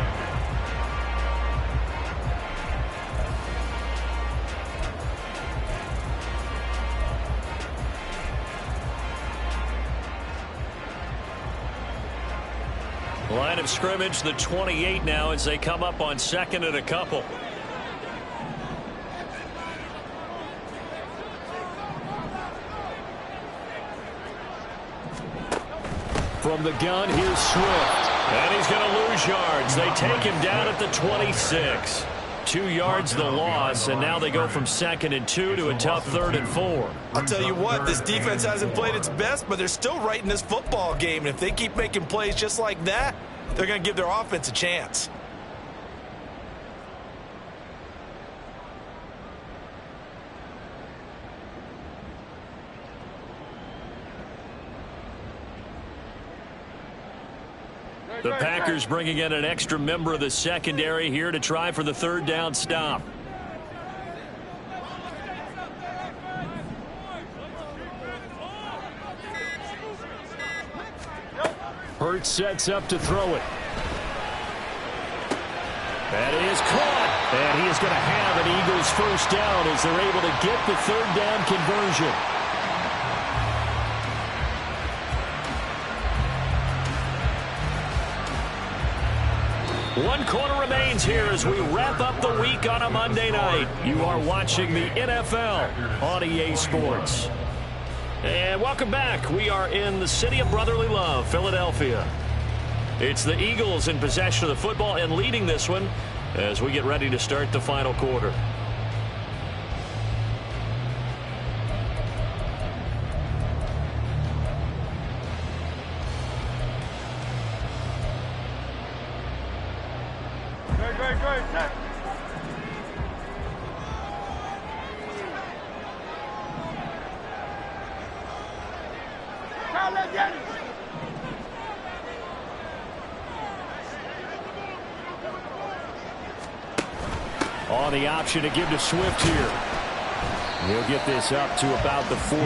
Line of scrimmage, the 28 now, as they come up on 2nd and a couple. From the gun, here's Swift. And he's going to lose yards. They take him down at the 26. 2 yards the loss, and now they go from 2nd and 2 to a tough 3rd and 4. I'll tell you what, this defense hasn't played its best, but they're still right in this football game. And if they keep making plays just like that, they're going to give their offense a chance. The Packers bringing in an extra member of the secondary here to try for the 3rd down stop. Hurts sets up to throw it. That is caught. And he is going to have an Eagles first down as they're able to get the third down conversion. One quarter remains here as we wrap up the week on a Monday night. You are watching the NFL on EA Sports. And welcome back. We are in the city of brotherly love, Philadelphia. It's the Eagles in possession of the football and leading this one as we get ready to start the final quarter. On the option to give to Swift here. He'll get this up to about the 44.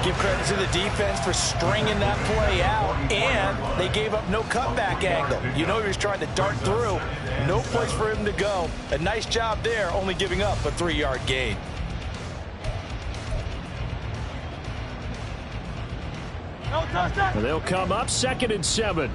Give credit to the defense for stringing that play out, and they gave up no cutback angle. You know he was trying to dart through. No place for him to go. A nice job there, only giving up a 3-yard gain. They'll come up 2nd and 7.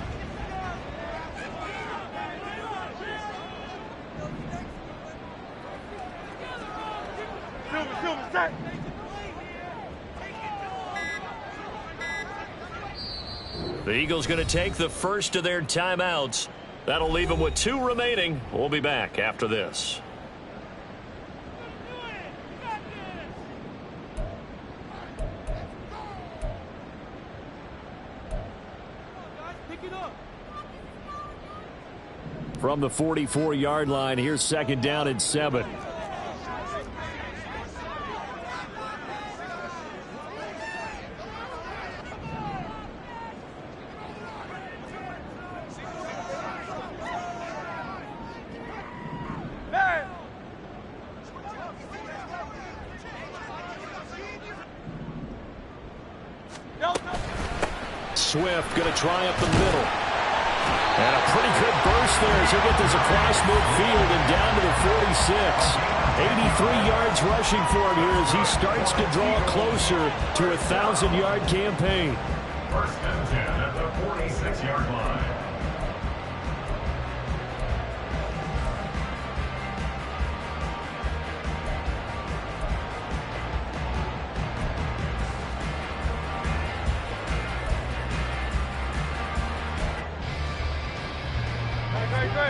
The Eagles going to take the first of their timeouts. That'll leave them with 2 remaining. We'll be back after this. From the 44-yard line, here's 2nd down and 7. Swift going to try up the middle. And a pretty good burst there as he'll get this across midfield and down to the 46. 83 yards rushing for him here as he starts to draw closer to a 1,000-yard campaign. 1st and 10 at the 46-yard line.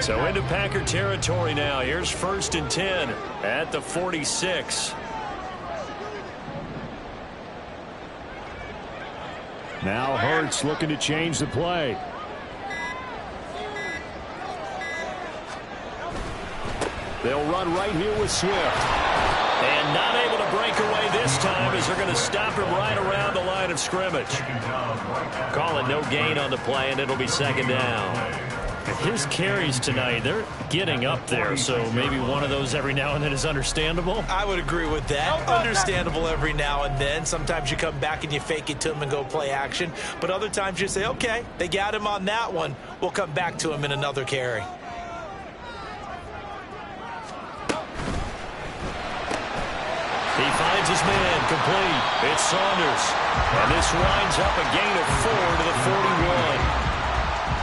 So into Packer territory now. Here's 1st and 10 at the 46. Now Hurts looking to change the play. They'll run right here with Swift. And not able to break away this time as they're going to stop him right around the line of scrimmage. Calling no gain on the play, and it'll be 2nd down. His carries tonight, they're getting up there, so maybe one of those every now and then is understandable. I would agree with that. Understandable every now and then. Sometimes you come back and you fake it to him and go play action. But other times you say, okay, they got him on that one. We'll come back to him in another carry. He finds his man complete. It's Saunders. And this winds up a gain of 4 to the 41.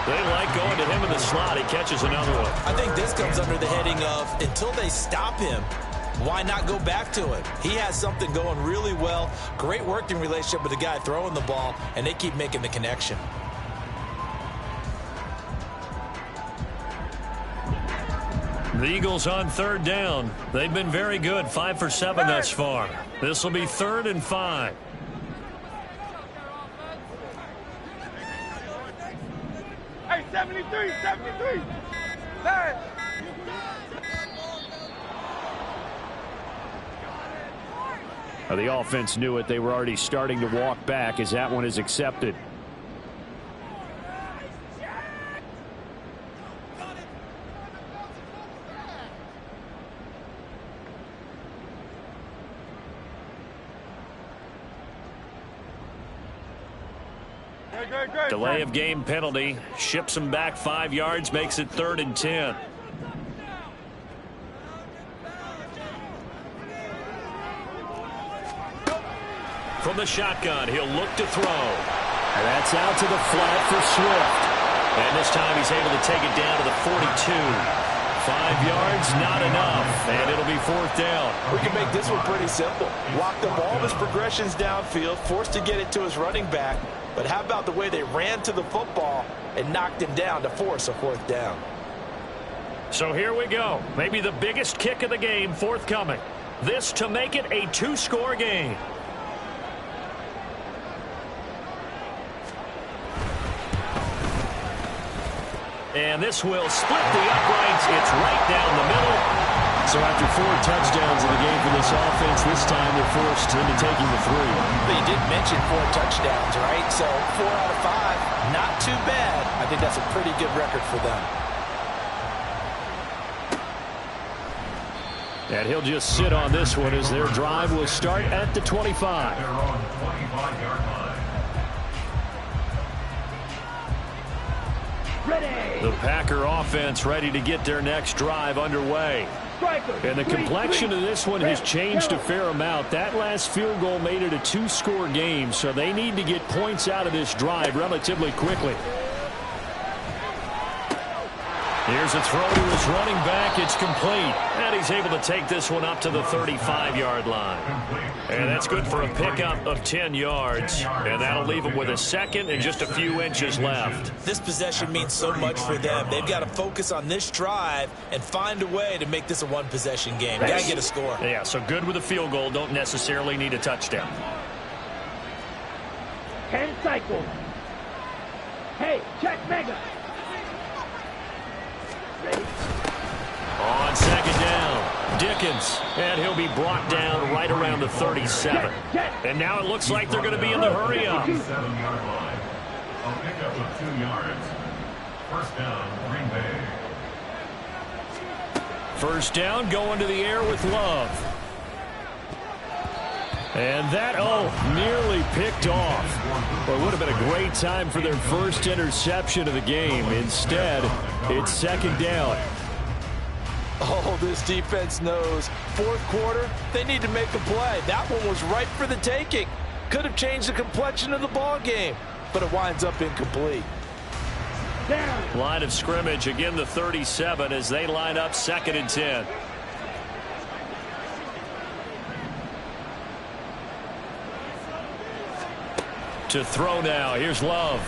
They like going to him in the slot. He catches another one. I think this comes under the heading of until they stop him, why not go back to him? He has something going really well. Great working relationship with the guy throwing the ball, and they keep making the connection. The Eagles on 3rd down. They've been very good, 5 for 7 thus far. This will be 3rd and 5. Hey, 73, 73. Hey. The offense knew it. They were already starting to walk back as that one is accepted. Delay of game penalty. Ships him back 5 yards. Makes it 3rd and 10. From the shotgun, he'll look to throw. And that's out to the flat for Swift. And this time he's able to take it down to the 42. 5 yards, not enough. And it'll be 4th down. We can make this one pretty simple. Walked up all of his progressions downfield, forced to get it to his running back. But how about the way they ran to the football and knocked him down to force a 4th down? So here we go. Maybe the biggest kick of the game forthcoming. This to make it a 2-score game. And this will split the uprights. It's right down the middle. So after 4 touchdowns in the game for this offense, this time they're forced into taking the 3. But you did mention 4 touchdowns, right? So 4 out of 5, not too bad. I think that's a pretty good record for them. And he'll just sit on this one as their drive will start at the 25. They're on 25-yard line. The Packer offense ready to get their next drive underway. And the complexion of this one has changed a fair amount. That last field goal made it a 2-score game, so they need to get points out of this drive relatively quickly. Here's a throw to his running back. It's complete. And he's able to take this one up to the 35-yard line. And that's good for a pickup of 10 yards. And that'll leave him with a second and just a few inches left. This possession means so much for them. They've got to focus on this drive and find a way to make this a one-possession game. Got to get a score. Yeah, so good with a field goal. Don't necessarily need a touchdown. 10 cycles. Hey, check Mega. On second down, Dickens, and he'll be brought down right around the 37. And now it looks like they're going to be in the hurry-up. 7-yard line. A pickup of 2 yards. First down, Green Bay. First down, going to the air with Love. And that, nearly picked off. Well, it would have been a great time for their first interception of the game. Instead, it's second down. Oh, this defense knows. 4th quarter, they need to make a play. That one was right for the taking. Could have changed the complexion of the ball game, but it winds up incomplete. Line of scrimmage, again the 37 as they line up 2nd and 10. To throw now. Here's Love.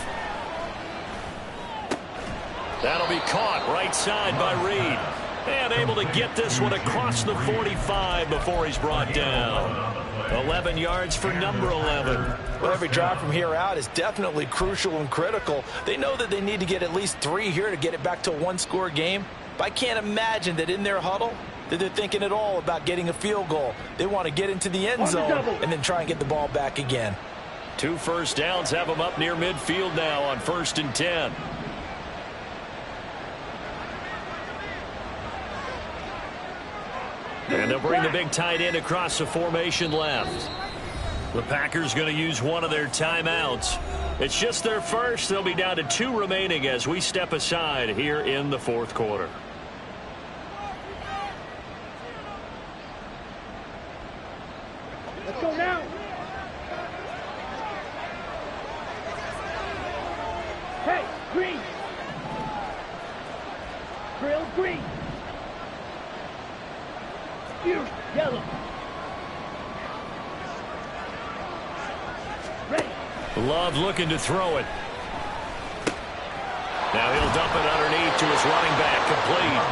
That'll be caught right side by Reed. And able to get this one across the 45 before he's brought down. 11 yards for number 11. Well, every drive from here out is definitely crucial and critical. They know that they need to get at least 3 here to get it back to a 1-score game. But I can't imagine that in their huddle that they're thinking at all about getting a field goal. They want to get into the end zone and then try and get the ball back again. 2 first downs have them up near midfield now on 1st and 10. And they'll bring the big tight end across the formation left. The Packers going to use one of their timeouts. It's just their first. They'll be down to 2 remaining as we step aside here in the 4th quarter. Let's go now. Hey, green. Grill green. You, yellow. Ready. Love looking to throw it. Now he'll dump it underneath to his running back, complete.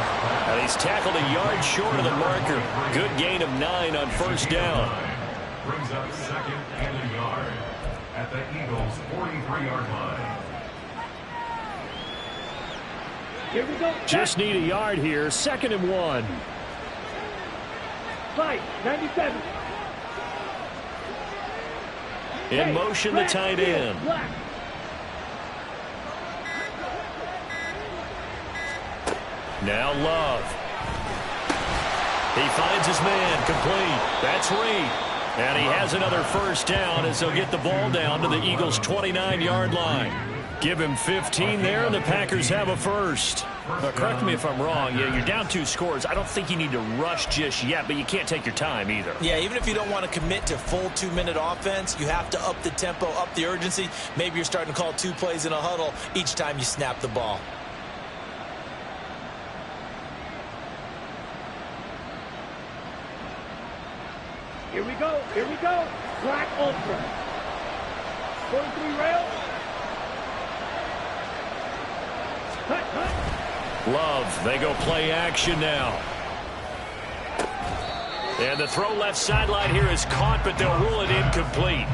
And he's tackled a yard short of the marker. Good gain of 9 on 1st down. Brings up 2nd and a yard at the Eagles' 43-yard line. Here we go. Just need a yard here. 2nd and 1. Fight, 97. In motion, the tight end. Now Love. He finds his man, complete. That's Reed. And he has another first down as he'll get the ball down to the Eagles' 29-yard line. Give him 15 there, and the Packers have a first. Correct me if I'm wrong. Yeah, you're down 2 scores. I don't think you need to rush just yet, but you can't take your time either. Yeah, even if you don't want to commit to full 2-minute offense, you have to up the tempo, up the urgency. Maybe you're starting to call 2 plays in a huddle each time you snap the ball. Here we go. Here we go. Black Ultra. 43 rail. Cut, cut. Love, they go play action now. And the throw left sideline here is caught, but they'll rule it incomplete.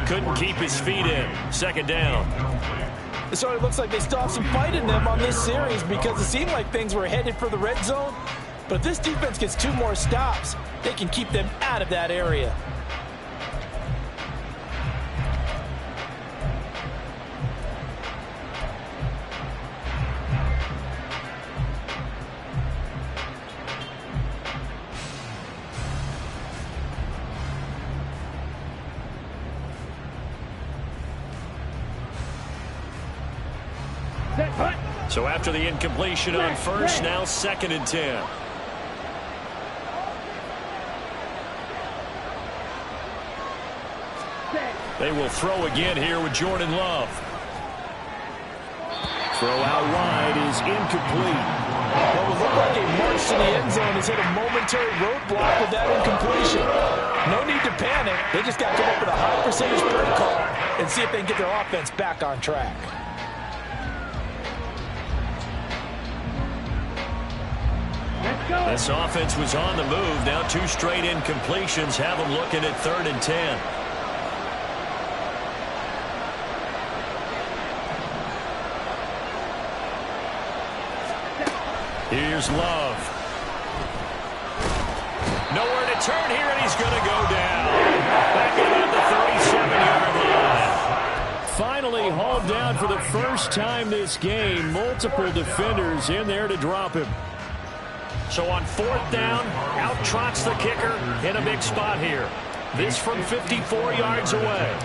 Couldn't keep his feet in. 2nd down. So it looks like they still have some fight in them on this series because it seemed like things were headed for the red zone. But if this defense gets 2 more stops, they can keep them out of that area. So after the incompletion on first, now 2nd and 10. They will throw again here with Jordan Love. Throw out wide is incomplete. What would look like a march to the end zone has hit a momentary roadblock with that incompletion. No need to panic. They just got to come up with a high percentage play call and see if they can get their offense back on track. This offense was on the move. Now 2 straight incompletions have them looking at 3rd and 10. Here's Love. Nowhere to turn here, and he's going to go down. Back about the 37-yard line. Finally hauled down for the first time this game. Multiple defenders in there to drop him. So on 4th down, out trots the kicker in a big spot here. This from 54 yards away.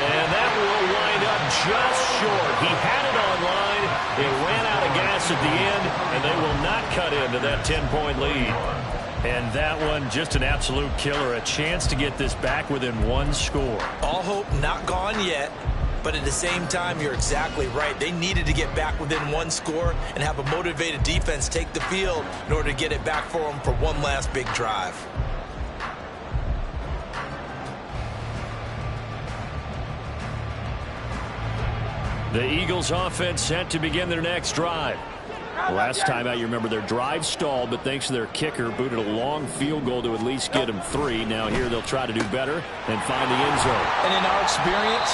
And that will wind up just short. He had it on line. It ran out of gas at the end, and they will not cut into that 10-point lead. And that one, just an absolute killer. A chance to get this back within 1 score. All hope not gone yet. But at the same time, you're exactly right. They needed to get back within 1 score and have a motivated defense take the field in order to get it back for them for one last big drive. The Eagles offense set to begin their next drive. Last time out, you remember their drive stalled, but thanks to their kicker, booted a long field goal to at least get them 3. Now here they'll try to do better and find the end zone. And in our experience,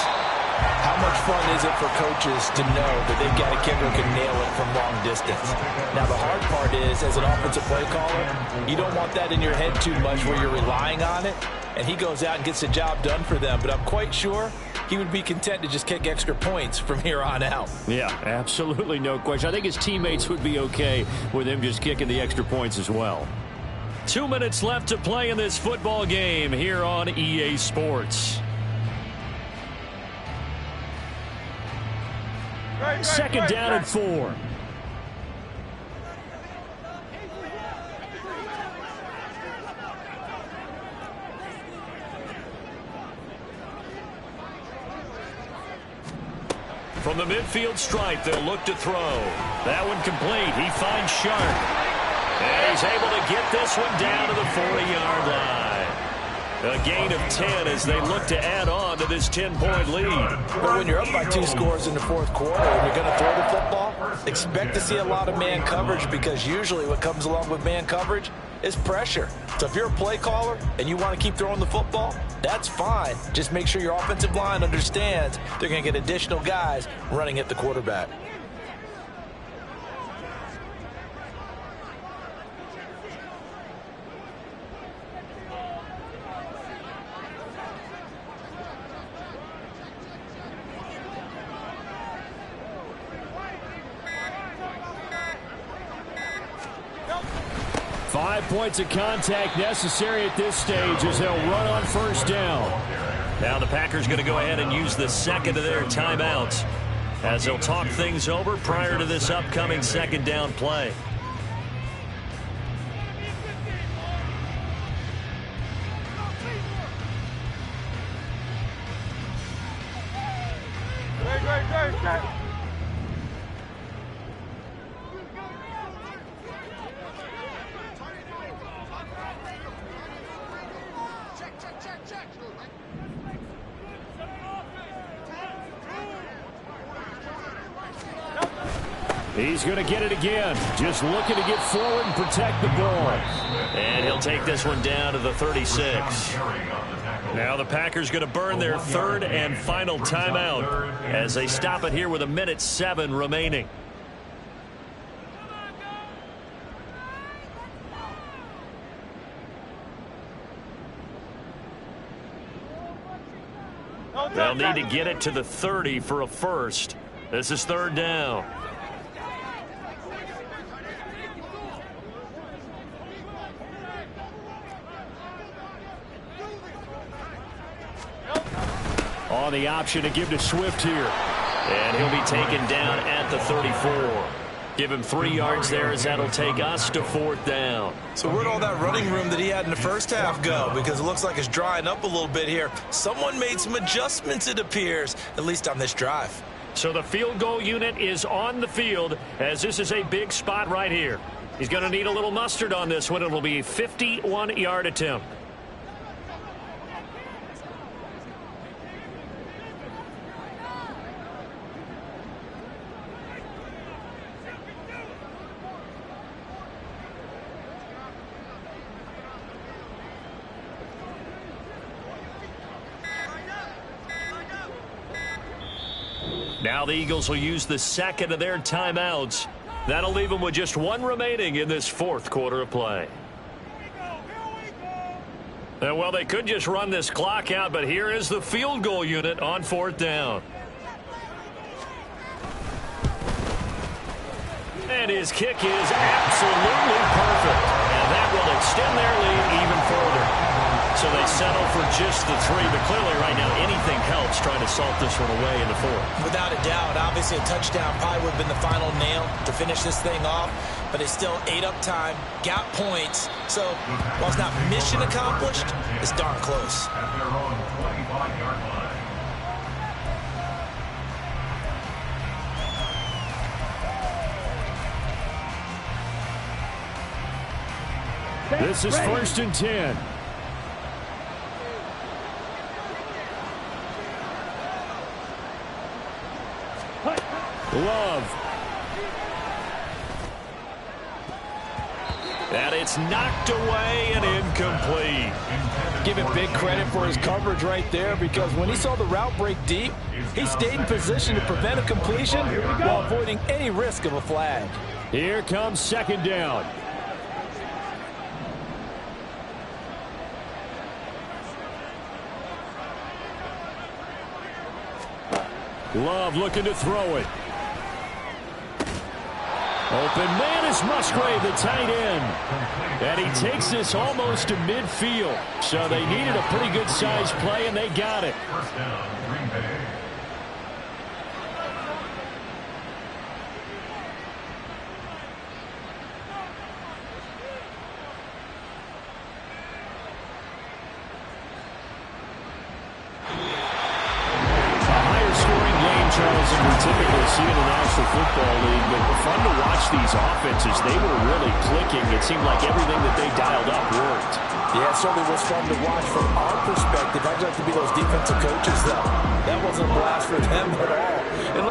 how much fun is it for coaches to know that they've got a kicker who can nail it from long distance? Now, the hard part is, as an offensive play caller, you don't want that in your head too much where you're relying on it, and he goes out and gets the job done for them. But I'm quite sure he would be content to just kick extra points from here on out. Yeah, absolutely no question. I think his teammates would be okay with him just kicking the extra points as well. 2 minutes left to play in this football game here on EA Sports. 2nd down and 4. From the midfield stripe, they'll look to throw. That one complete. He finds Sharp. And he's able to get this one down to the 40-yard line. A gain of 10 as they look to add on to this 10-point lead. But when you're up by 2 scores in the 4th quarter and you're going to throw the football, expect to see a lot of man coverage, because usually what comes along with man coverage is pressure. So if you're a play caller and you want to keep throwing the football, that's fine. Just make sure your offensive line understands they're going to get additional guys running at the quarterback. Five points of contact necessary at this stage as they'll run on 1st down. Now the Packers going to go ahead and use the second of their timeouts as they'll talk things over prior to this upcoming second down play. He's going to get it again. Just looking to get forward and protect the ball. And he'll take this one down to the 36. Now the Packers going to burn their third and final timeout as they stop it here with 1:07 remaining. They'll need to get it to the 30 for a first. This is third down. On the option to give to Swift here. And he'll be taken down at the 34. Give him 3 yards there as that'll take us to fourth down. So where'd all that running room that he had in the first half go? Because it looks like it's drying up a little bit here. Someone made some adjustments, it appears, at least on this drive. So the field goal unit is on the field as this is a big spot right here. He's going to need a little mustard on this one. It'll be a 51-yard attempt. Now the Eagles will use the second of their timeouts. That'll leave them with just one remaining in this fourth quarter of play. And well, they could just run this clock out, but here is the field goal unit on fourth down. And his kick is absolutely perfect. And that will extend their lead even further. So they settle for just the 3, but clearly right now anything helps trying to salt this one away in the fourth. Without a doubt, obviously a touchdown probably would have been the final nail to finish this thing off, but it's still ate up time, got points. So while it's not mission accomplished, it's darn close. At their own 25-yard line. This is first and 10. Love. And it's knocked away and incomplete. Give him big credit for his coverage right there, because when he saw the route break deep, he stayed in position to prevent a completion while avoiding any risk of a flag. Here comes second down. Love looking to throw it. Open man is Musgrave, the tight end. And he takes this almost to midfield. So they needed a pretty good size play, and they got it. First down, Green Bay. Charles, we typically see in the National Football League, but fun to watch these offenses. They were really clicking. It seemed like everything that they dialed up worked. Yeah, it certainly was fun to watch from our perspective. I'd like to be those defensive coaches, though. That wasn't a blast for them at all. And